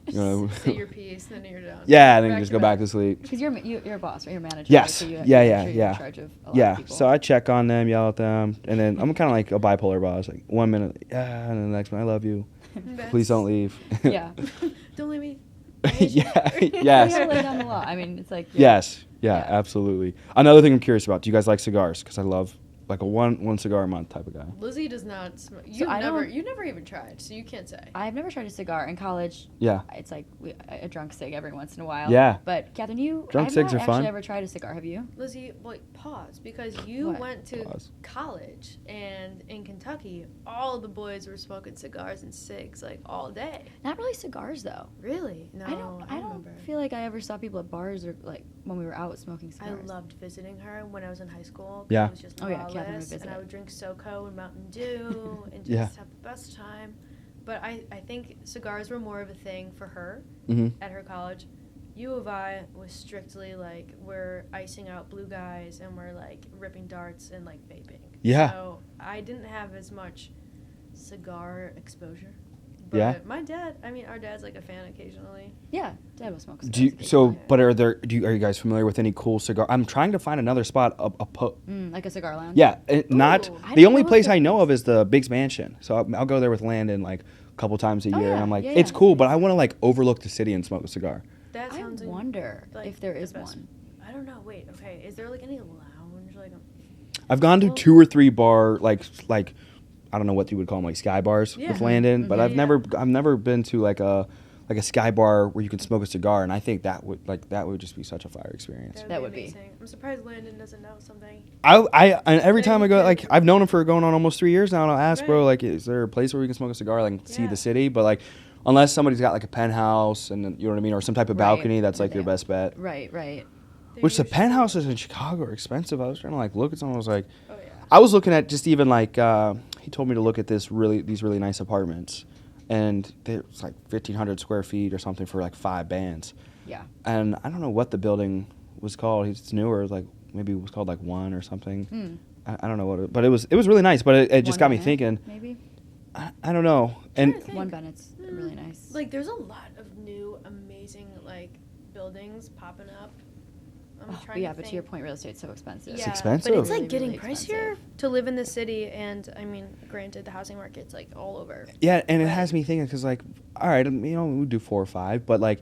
You know. Say your piece, then you're done. Yeah, and then just go back to sleep. Because you're a boss, right? You're a manager. Yes. Right? So you, Yeah, I'm yeah, sure you're yeah. in charge of a lot Yeah, of people. so I check on them, yell at them, and then I'm kind of like a bipolar boss. Like 1 minute, yeah, and then the next one, I love you. Please don't leave. Yeah. Don't leave me. yeah. You gotta Yes. lay down the law. I mean, it's like. Yes. Yeah, Yeah. absolutely. Another thing I'm curious about. Do you guys like cigars? Because I love like a one cigar a month type of guy. Lizzie does not smoke. So You never even tried, so you can't say. I've never tried a cigar in college. Yeah. It's like a drunk cig every once in a while. Yeah. But Catherine, Drunk I've cigs not are fun. actually ever tried a cigar. Have you? Lizzie, wait, pause, because you What? went to Pause. college, and in Kentucky, all the boys were smoking cigars and cigs like all day. Not really cigars though. Really? No, I don't remember. feel like I ever saw people at bars or like when we were out smoking I cigars. loved visiting her when I was in high school. Yeah. I was just Oh, yeah, Catherine would lawless, visit. and I would drink SoCo and Mountain Dew and just Yeah. have the best time. But I think cigars were more of a thing for her Mm-hmm. at her college. U of I was strictly like, we're icing out blue guys and we're like ripping darts and like vaping. Yeah. So I didn't have as much cigar exposure. But Yeah. my dad, our dad's like a fan occasionally. Yeah, Dad will smoke Do you, cigars. so, occasionally. but are you guys familiar with any cool cigar? I'm trying to find another spot. Like a cigar lounge. Yeah, not Ooh. I the didn't only know place that I know was- of is the Biggs Mansion. So I'll go there with Landon like a couple times a year, yeah, and I'm like, yeah, it's yeah. cool, but I want to like overlook the city and smoke a cigar. That I sounds wonder like if there the is best- one. I don't know. Wait, okay. Is there like any lounge like? I've gone to Well- 2 or 3 bar like I don't know what you would call them, like sky bars Yeah. with Landon, but Mhm. I've Yeah. never been to like a sky bar where you can smoke a cigar, and I think that would just be such a fire experience. That would be. amazing. I'm surprised Landon doesn't know something. And every Yeah, time you I go, can. like I've known him for going on almost 3 years now, and I'll ask, bro, Right. like, is there a place where we can smoke a cigar, like see Yeah. the city? But like, unless somebody's got like a penthouse, and then, you know what I mean, or some type of Right. balcony, that's like your Yeah. best bet. Right. They're Which the usually- penthouses in Chicago are expensive. I was trying to like look at someone. I was like, Oh yeah. I was looking at just even like he told me to look at these really nice apartments, and it's like 1,500 square feet or something for like 5 bands. Yeah. And I don't know what the building was called. It's newer, like maybe it was called like One or something. I don't know what, but it was really nice. But it just One got me Bennett, thinking. Maybe I don't know. And Trying to think. One Bennett's really nice. Like there's a lot of new amazing like buildings popping up. I'm trying yeah, to but think. to your point, real estate's so expensive. Yeah, expensive. but it's Really, like getting really pricier expensive. to live in the city, and granted, the housing market's like all over. yeah, and it Right. has me thinking because like, all right, we do 4 or 5, but like.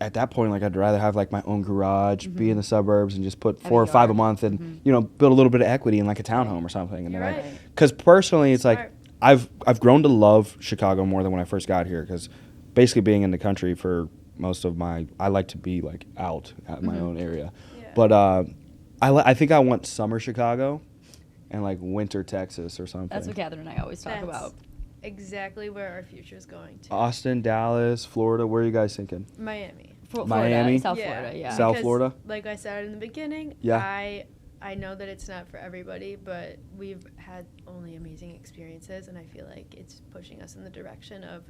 At that point, like I'd rather have like my own garage, be in the suburbs, and just put Have a 4 or 5 a yard. month, and build a little bit of equity in like a townhome or something. And You're then right. because personally, it's like Smart. I've grown to love Chicago more than when I first got here. Because basically being in the country for most of I like to be like out at my own area, Yeah. but I think I want summer Chicago, and like winter Texas or something. That's what Catherine and I always talk That's about. exactly where our future is going to. Austin, Dallas, Florida. Where are you guys thinking? Miami. Miami? South Florida, yeah. South Because, Florida? Like I said in the beginning, Yeah. I know that it's not for everybody, but we've had only amazing experiences, and I feel like it's pushing us in the direction of,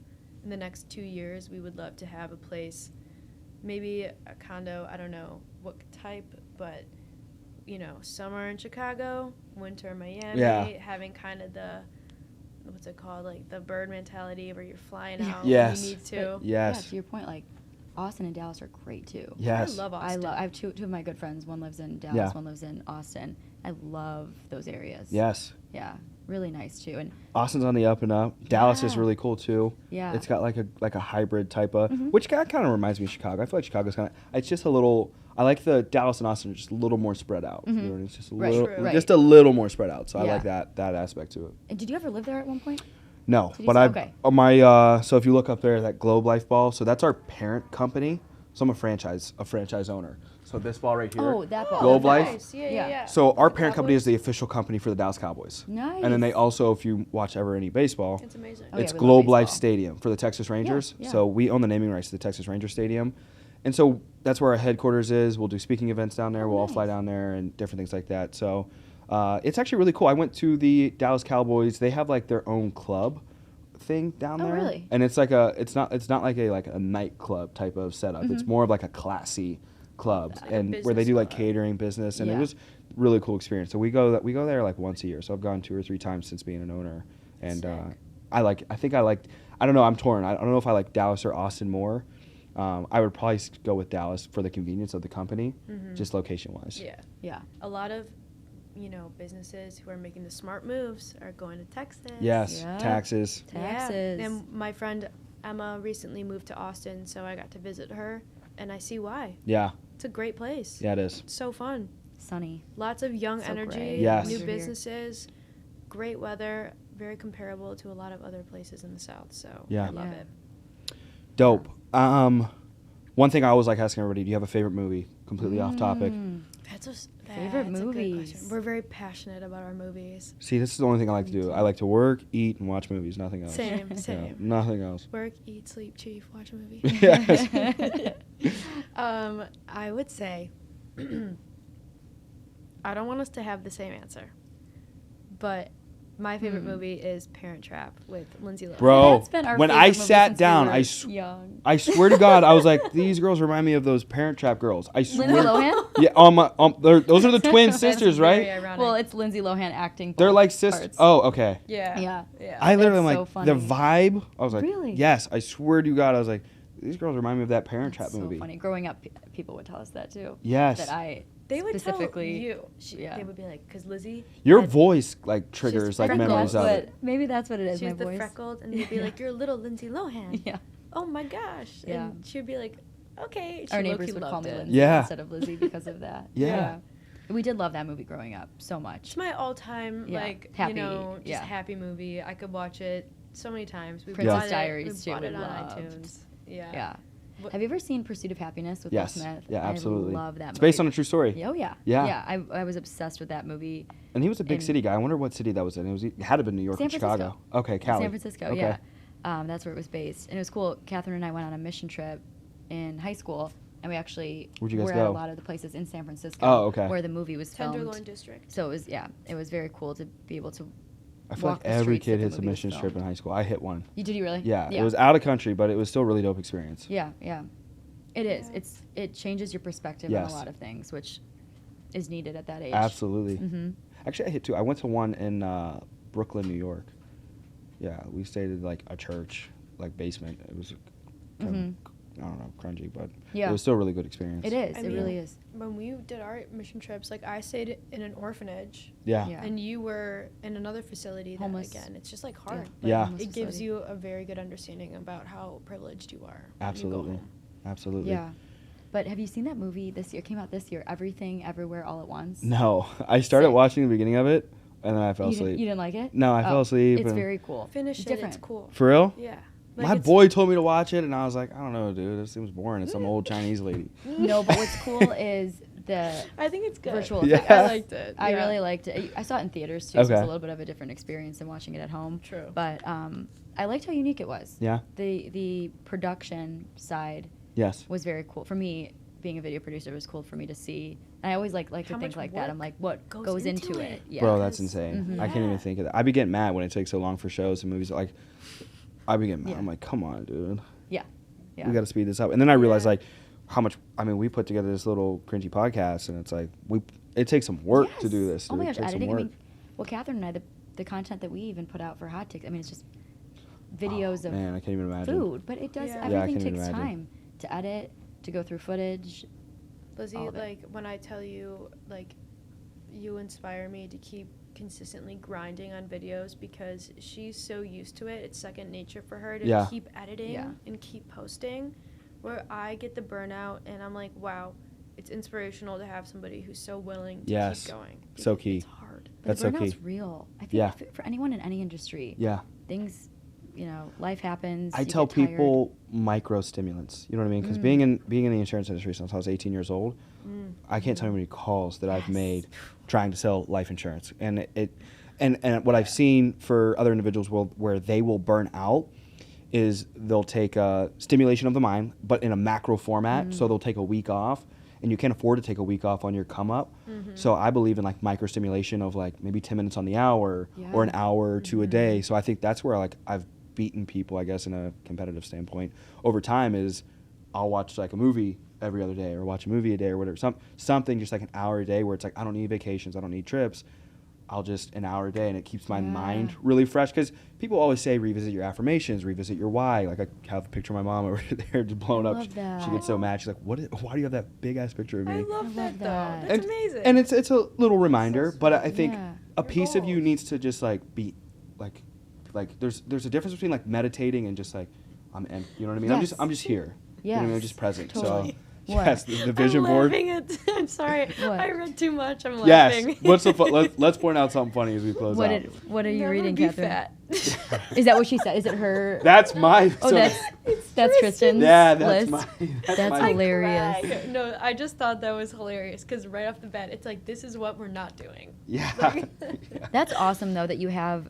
in the next 2 years, we would love to have a place, maybe a condo, I don't know what type, but, summer in Chicago, winter in Miami, Yeah. having kind of the, what's it called, like the bird mentality where you're flying Yeah. out Yes. when you need to. But, Yes. Yeah, to your point, like Austin and Dallas are great too. Yes. I love Austin. I have two of my good friends. One lives in Dallas. Yeah. One lives in Austin. I love those areas. Yes. Yeah, really nice too. And Austin's on the up and up. Dallas is Yeah. really cool too. Yeah. It's got like a hybrid type of, Mhm. which kind of reminds me of Chicago. I feel like Chicago's kind of, it's just a little. I like the Dallas and Austin are just a little more spread out. Mhm. You know, it's just a Right. little, True. Right. just a little more spread out. So I Yeah. like that aspect to it. and did you ever live there at one point? No, Did you but say- I okay. my so if you look up there, that Globe Life ball. So that's our parent company. So I'm a franchise owner. So this ball right here. Oh, that ball. Globe Life. Nice. Yeah, Yeah. yeah. So our The parent company is Cowboys? the official company for the Dallas Cowboys. Nice. And then they also, if you watch ever any baseball, It's amazing. Oh, yeah, it's we love Globe Life baseball. Stadium for the Texas Rangers. yeah. So we own the naming rights to the Texas Ranger Stadium. And so that's where our headquarters is. We'll do speaking events down there. Oh, We'll all fly nice. down there and different things like that. So it's actually really cool. I went to the Dallas Cowboys. They have like their own club thing down Oh, there. really? And it's like it's not like a nightclub type of setup. It's Mhm. more of like a classy club, Like a and where they business do like club. catering business, and it Yeah. was really cool experience. So we go there like once a year. So I've gone 2 or 3 times since being an owner, and Sick. I don't know. I'm torn. I don't know if I like Dallas or Austin more. I would probably go with Dallas for the convenience of the company, Mhm. just location wise. Yeah. Yeah. A lot of, businesses who are making the smart moves are going to Texas. Yes. Yeah. Taxes. Taxes. Yeah. And my friend Emma recently moved to Austin, so I got to visit her, and I see why. Yeah. It's a great place. Yeah, it is. It's so fun. sunny. Lots of young So energy, great. Yes. new Here. businesses, great weather, very comparable to a lot of other places in the South. So Yeah. I love it. Dope. One thing I always like asking everybody: do you have a favorite movie? Completely off topic. Favorite that's a good movies. question. We're very passionate about our movies. See, this is the only thing I like to do. I like to work, eat, and watch movies. Nothing else. Same, Yeah, same. nothing else. Work, eat, sleep, chief, watch a movie. Yes. I would say, I don't want us to have the same answer, but my favorite movie is Parent Trap with Lindsay Lohan. Bro, That's been our when favorite I movie sat since down, we were young. I swear to God, I was like, these girls remind me of those Parent Trap girls. I swear. Lindsay Lohan? Yeah, those are the twin That's sisters, very right? ironic. Well, it's Lindsay Lohan acting. They're both like sisters. parts. Oh, okay. yeah. I literally am That's like, so the funny. vibe, I was like, Really? yes, I swear to God, I was like, these girls remind me of that Parent That's Trap so movie. funny. Growing up, people would tell us that too. Yes. That I They would specifically. tell you. Yeah. They would be like, because Lizzie. Your had- voice like triggers like freckled. memories of it. Maybe that's what it is. She's My the voice. freckled, and they'd be like, "You're little Lindsay Lohan." Yeah. Oh my gosh. Yeah. And she'd be like, "Okay." She Our low-key neighbors would call loved me it. Lindsay Yeah. instead of Lizzie because of that. Yeah. We did love that movie growing up so much. It's my all-time Yeah. like Happy, you know just yeah. happy movie. I could watch it so many times. We Princess bought it, Diaries, we too, bought it we on loved. iTunes. Yeah. Yeah. What- Have you ever seen Pursuit of Happiness with Yes. Will Smith? Yeah, absolutely. I love that movie. It's based on a true story. Oh, yeah. Yeah. Yeah, I was obsessed with that movie. And he was a big in city guy. I wonder what city that was in. It had to have been New York San or Chicago. Francisco. Okay, Cali. San Francisco, Okay. yeah. That's where it was based. And it was cool. Catherine and I went on a mission trip in high school, and we actually Where'd you guys were go? at a lot of the places in San Francisco Oh, okay. where the movie was filmed. Tenderloin District. So it was very cool to be able to I feel walk like the every streets that kid the hits a movie was mission trip filmed. in high school. I hit one. Did you really? Yeah, it was out of country, but it was still a really dope experience. Yeah. It is. Yeah. It changes your perspective Yes. on a lot of things, which is needed at that age. Absolutely. Mm-hmm. Actually, I hit two. I went to one in Brooklyn, New York. Yeah, we stayed at like a church, like basement. It was kind of, I don't know, cringy, but Yeah. it was still a really good experience. It is. I It mean, really is. When we did our mission trips, like I stayed in an orphanage, Yeah. Yeah. and you were in another facility. That, Homeless. again, it's just like hard. Yeah. But Yeah. Homeless It gives facility. you a very good understanding about how privileged you are. when you go Absolutely. home. Absolutely. Yeah. But have you seen that movie this year? It came out this year, Everything, Everywhere, All at Once. No, I started Sick. watching the beginning of it, and then I fell You asleep. didn't like it? No, I fell asleep. It's and- very cool. Finish It's it. different. It's cool. For real? Yeah. My boy told me to watch it, and I was like, I don't know, dude. This seems boring. It's some old Chinese lady. No, but what's cool is the I think it's good. virtual Yeah. effects. I liked it. I yeah. really liked it. I saw it in theaters too, so Okay. it's a little bit of a different experience than watching it at home. True. But I liked how unique it was. Yeah. The production side Yes. was very cool for me. Being a video producer, it was cool for me to see. And I always like to How think much like that. I'm work like, what goes goes into into it? it? Yeah. Bro, that's Because- insane. Mhm. I can't even Yeah. think of that. I be getting mad when it takes so long for shows and movies. Like, I be getting mad. Yeah. I'm like, come on, dude. Yeah. Yeah. We got to speed this up. And then I realized, Yeah. like, how much. I mean, we put together this little cringy podcast, and it's like it takes some work to do this. Oh my dude. gosh, It takes some editing. I work. mean, well, Catherine and I, the content that we even put out for Hot Takes, I mean, it's just videos of Man, I can't even imagine. food, but it does. Yeah. Yeah, I Everything can't even takes imagine. time to edit, to go through footage. Lizzie, all of it. like when I tell you, like, you inspire me to keep consistently grinding on videos because she's so used to it. It's second nature for her to Yeah. keep editing Yeah. and keep posting. Where I get the burnout and I'm like, wow, it's inspirational to have somebody who's so willing to Yes. keep going. So because key. It's hard. But That's the so burnout's key. real. I think Yeah. for anyone in any industry, Yeah. things, life happens. I you tell get tired. people micro stimulants. You know what I mean? Because Mm. being in the insurance industry since I was 18 years old, I can't tell you how many calls that I've Yes. made trying to sell life insurance, and and what I've seen for other individuals where they will burn out is they'll take a stimulation of the mind, but in a macro format. So they'll take a week off, and you can't afford to take a week off on your come up. So I believe in like micro stimulation of like maybe 10 minutes on the hour or an hour or two a day. So I think that's where like I've beaten people, I guess, in a competitive standpoint over time is I'll watch like a movie every other day or watch a movie a day or whatever. Something just like an hour a day where it's like I don't need vacations, I don't need trips. I'll just an hour a day, and it keeps my mind really fresh. Because people always say revisit your affirmations, revisit your why. Like I have a picture of my mom over there just blown up. love She that. gets so mad. She's like, "Why do you have that big ass picture of me?" I love that though. that. That's and, amazing. And it's a little reminder, but I think Yeah. a Your piece of you goals. needs to just like be like there's a difference between like meditating and just like I'm in. You know what I mean? Yes. I'm just here. You know what I mean? I'm Yes. just present. Totally. So What? Yes, the vision board. I'm sorry. What? I read too much. I'm Yes. laughing. What's the let's point out something funny as we close out. What are you Never reading, be Catherine? fat. Is that what she said? Is it her? That's my. Oh, so- that's Tristan's Yeah, that's list. my. That's my, hilarious. Cried. No, I just thought that was hilarious because right off the bat, it's like, this is what we're not doing. Yeah. That's awesome, though, that you have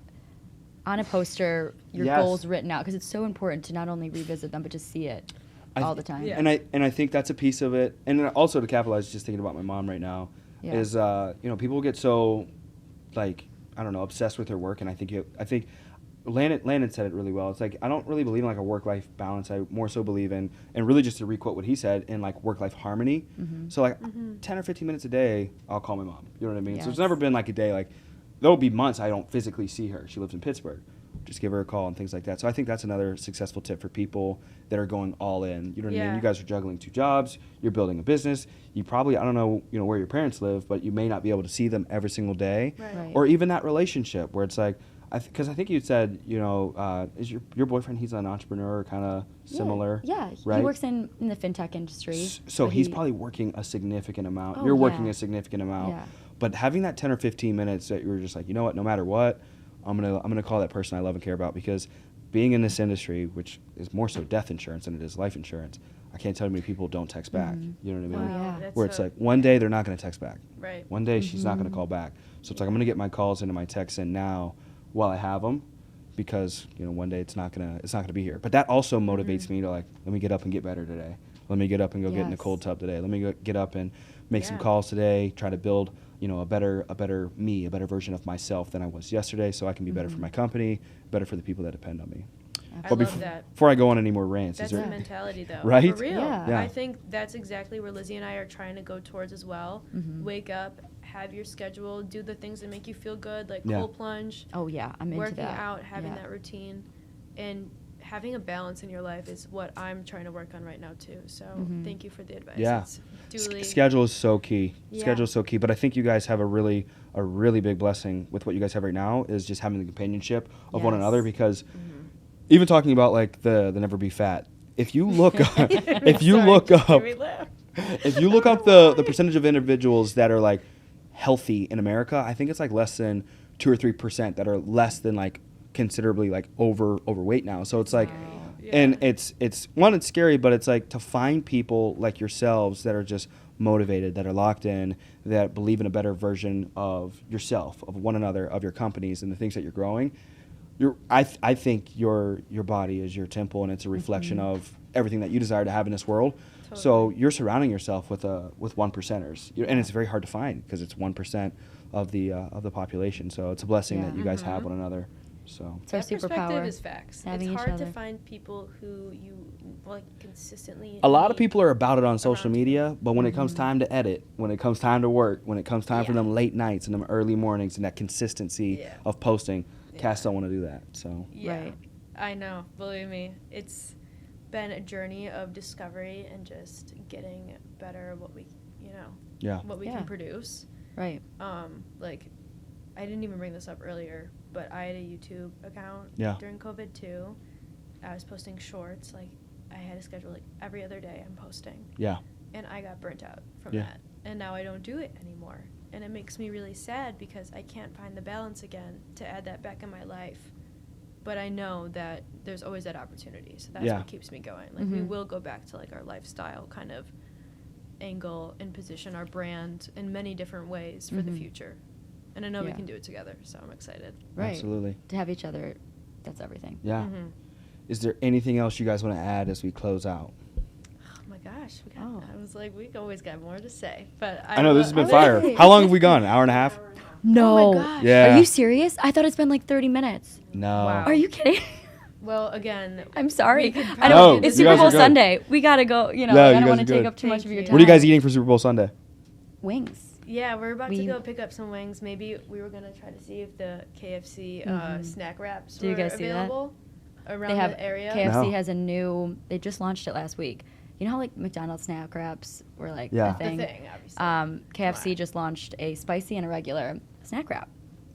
on a poster your Yes. goals written out, because it's so important to not only revisit them but to see it all the time. Yeah. And I think that's a piece of it. And then also to capitalize, just thinking about my mom right now, Yeah. is people get so like I don't know obsessed with their work, and I think Landon said it really well. It's like I don't really believe in like a work-life balance. I more so believe in, and really just to requote what he said, in like work-life harmony. So like 10 or 15 minutes a day, I'll call my mom. You know what I mean? So Yes. it's never been like a day like there'll be months I don't physically see her. She lives in Pittsburgh. Just give her a call and things like that. So I think that's another successful tip for people that are going all in. You know what I mean? You guys are juggling 2 jobs. You're building a business. You probably, I don't know, where your parents live, but you may not be able to see them every single day. Right. Or even that relationship where it's like, because I think you said, is your boyfriend, he's an entrepreneur, kind of similar? Yeah, right? he works in the fintech industry. So but he's probably working a significant amount. Oh, You're working yeah. a significant amount. Yeah. But having that 10 or 15 minutes that you were just like, you know what, no matter what, I'm gonna call that person I love and care about, because being in this industry, which is more so death insurance than it is life insurance, I can't tell you how many people don't text back. You know what I mean? Wow, yeah. Where it's like one day they're not going to text back. Right. One day she's not going to call back. So it's like I'm going to get my calls into my texts in now while I have them, because one day it's not gonna be here. But that also motivates me to like, let me get up and get better today. Let me get up and go get in the Yes. cold tub today. Let me get up and make some Yeah. calls today. Try to build a better me, a better version of myself than I was yesterday, so I can be better for my company, better for the people that depend on me. I love that. Before I go on any more rants, That's is the there mentality, though. Right? For real. Yeah. I think that's exactly where Lizzie and I are trying to go towards as well. Wake up, have your schedule, do the things that make you feel good, like cold plunge, Oh yeah, I'm into working that. out, having Yeah. that routine, and having a balance in your life is what I'm trying to work on right now too. So thank you for the advice. Yeah. It's duly Schedule is so key. Yeah. Schedule is so key. But I think you guys have a really big blessing with what you guys have right now, is just having the companionship of one Yes. another, because even talking about like the never be fat, if you look up, if you look up the percentage of individuals that are like healthy in America, I think it's like less than 2 or 3% that are less than like considerably like overweight now. So it's like, and it's scary, but it's like to find people like yourselves that are just motivated, that are locked in, that believe in a better version of yourself, of one another, of your companies and the things that you're growing. I think your body is your temple, and it's a reflection of everything that you desire to have in this world. Totally. So you're surrounding yourself with 1%ers, and it's very hard to find because it's 1% of the population. So it's a blessing that you guys have one another. So It's our that perspective superpower. is facts. having It's each hard to other. find people who you like consistently. a lot of meet. people are about it on social around you. media, but when it comes time to edit, when it comes time to work, when it comes time for Yeah. them late nights and them early mornings and that consistency Yeah. of posting, cats don't want to do that. So Yeah, Right. I know. Believe me, it's been a journey of discovery and just getting better at what we, yeah, what we Yeah. can produce. Right. Like, I didn't even bring this up earlier, but I had a YouTube account during COVID too. I was posting shorts. Like, I had a schedule like every other day I'm posting. yeah, And I got burnt out from Yeah. that. And now I don't do it anymore. And it makes me really sad because I can't find the balance again to add that back in my life. But I know that there's always that opportunity. So that's Yeah. what keeps me going. Like, we will go back to like our lifestyle kind of angle and position our brand in many different ways for the future. And I know we Yeah. can do it together. So I'm excited. Right. absolutely, To have each other, that's everything. yeah. Mm-hmm. Is there anything else you guys want to add as we close out? Oh my gosh. Oh. I was like, we always got more to say. But I know this has been Oh, fire. really? How long have we gone? An hour and a half? No. Oh my gosh. Yeah. Are you serious? I thought it's been like 30 minutes. No. Wow. Are you kidding? Well, again, I'm sorry. we could I No, don't. It's you Super guys are Bowl good. Sunday. We gotta go. You know, No, like, you I don't guys want are to take good. up too much Thank of your you. time. What are you guys eating for Super Bowl Sunday? Wings. yeah, we're about We- to go pick up some wings. Maybe we were gonna try to see if the KFC snack wraps Do you were guys see that? available around They have the area. KFC No. has a new. They just launched it last week. You know how like McDonald's snack wraps were like Yeah. a thing. The thing, obviously. KFC Come on. just launched a spicy and a regular snack wrap.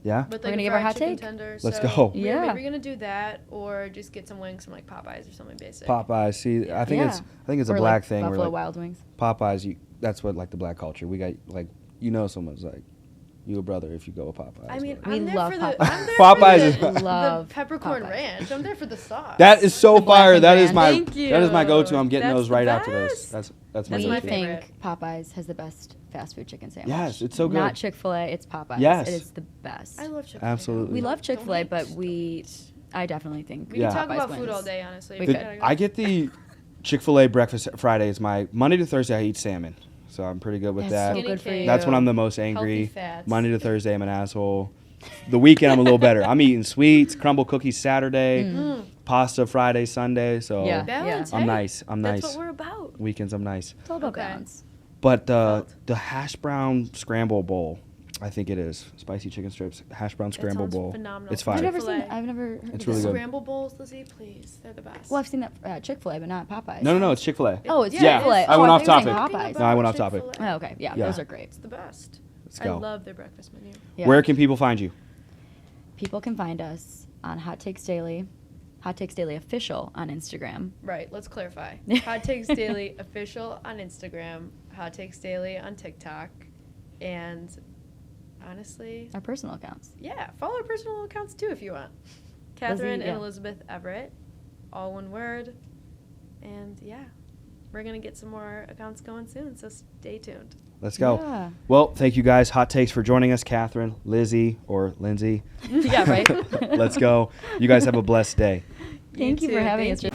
Yeah. With, like, We're gonna a give our fried hot chicken take? tender. Let's So go. We're Yeah. maybe gonna do that, or just get some wings from like Popeyes or something basic. Popeyes. See, I think it's a Or, black like, thing. Buffalo Where, like, Wild Wings. Popeyes, that's what, like, the black culture. We got, like, someone's like, you a brother if you go with Popeyes. I mean, but, We I'm there love for the Popeyes. I'm there Popeyes for is- Love the peppercorn Popeyes. ranch. I'm there for the sauce. that is so The black fire. and That is ranch. my Thank you. that is my go-to. I'm getting That's those the right after this. best. That's my That's We my go-to. favorite. think Popeyes has the best fast food chicken sandwich. Yes, it's so good. Not Chick-fil-A, it's Popeyes. Yes. It is the best. I love Chick-fil-A. Absolutely. We love Don't Chick-fil-A, hate. but Don't I definitely think We Yeah. can talk Popeyes about wins. food all day, honestly. We We could. gotta go. I get the Chick-fil-A breakfast Fridays. My Monday to Thursday I eat salmon, so I'm pretty good with That's that. so good for you. That's when I'm the most angry. Healthy fats. Monday to Thursday I'm an asshole. The weekend I'm a little better. I'm eating sweets, crumble cookies Saturday, pasta Friday, Sunday. So Yeah. Balance, I'm hey? nice. I'm That's nice. what we're about. Weekends I'm nice. It's all about Okay. balance. But Felt. the hash brown scramble bowl, I think it is spicy chicken strips, hash brown That scramble sounds bowl. phenomenal. It's I've fire. never seen Chick-fil-A. that. I've never heard It's of really that. good. Scramble bowls, Lizzie, please. They're the best. Well, I've seen that at Chick-fil-A, but not Popeyes. No, it's Chick-fil-A. Oh, it's Yeah, Chick-fil-A. I went off thought you were topic. saying Popeyes. No, I went off topic. Chick-fil-A. Oh, okay. Yeah, Yeah. those are great. It's the best. Let's I go. love their breakfast menu. Yeah. Where can people find you? People can find us on Hot Takes Daily, Hot Takes Daily Official on Instagram. Right, let's clarify. Hot Takes Daily official on Instagram, Hot Takes Daily on TikTok, and honestly, Our personal accounts. yeah, follow our personal accounts too if you want. Catherine yeah. and Elizabeth Everett, all one word. And yeah, we're going to get some more accounts going soon, so stay tuned. Let's go. Yeah. Well, thank you guys. Hot takes for joining us, Catherine, Lizzie, or Lindsay. Yeah, right. Let's go. You guys have a blessed day. Thank you for too. having Thank us. you.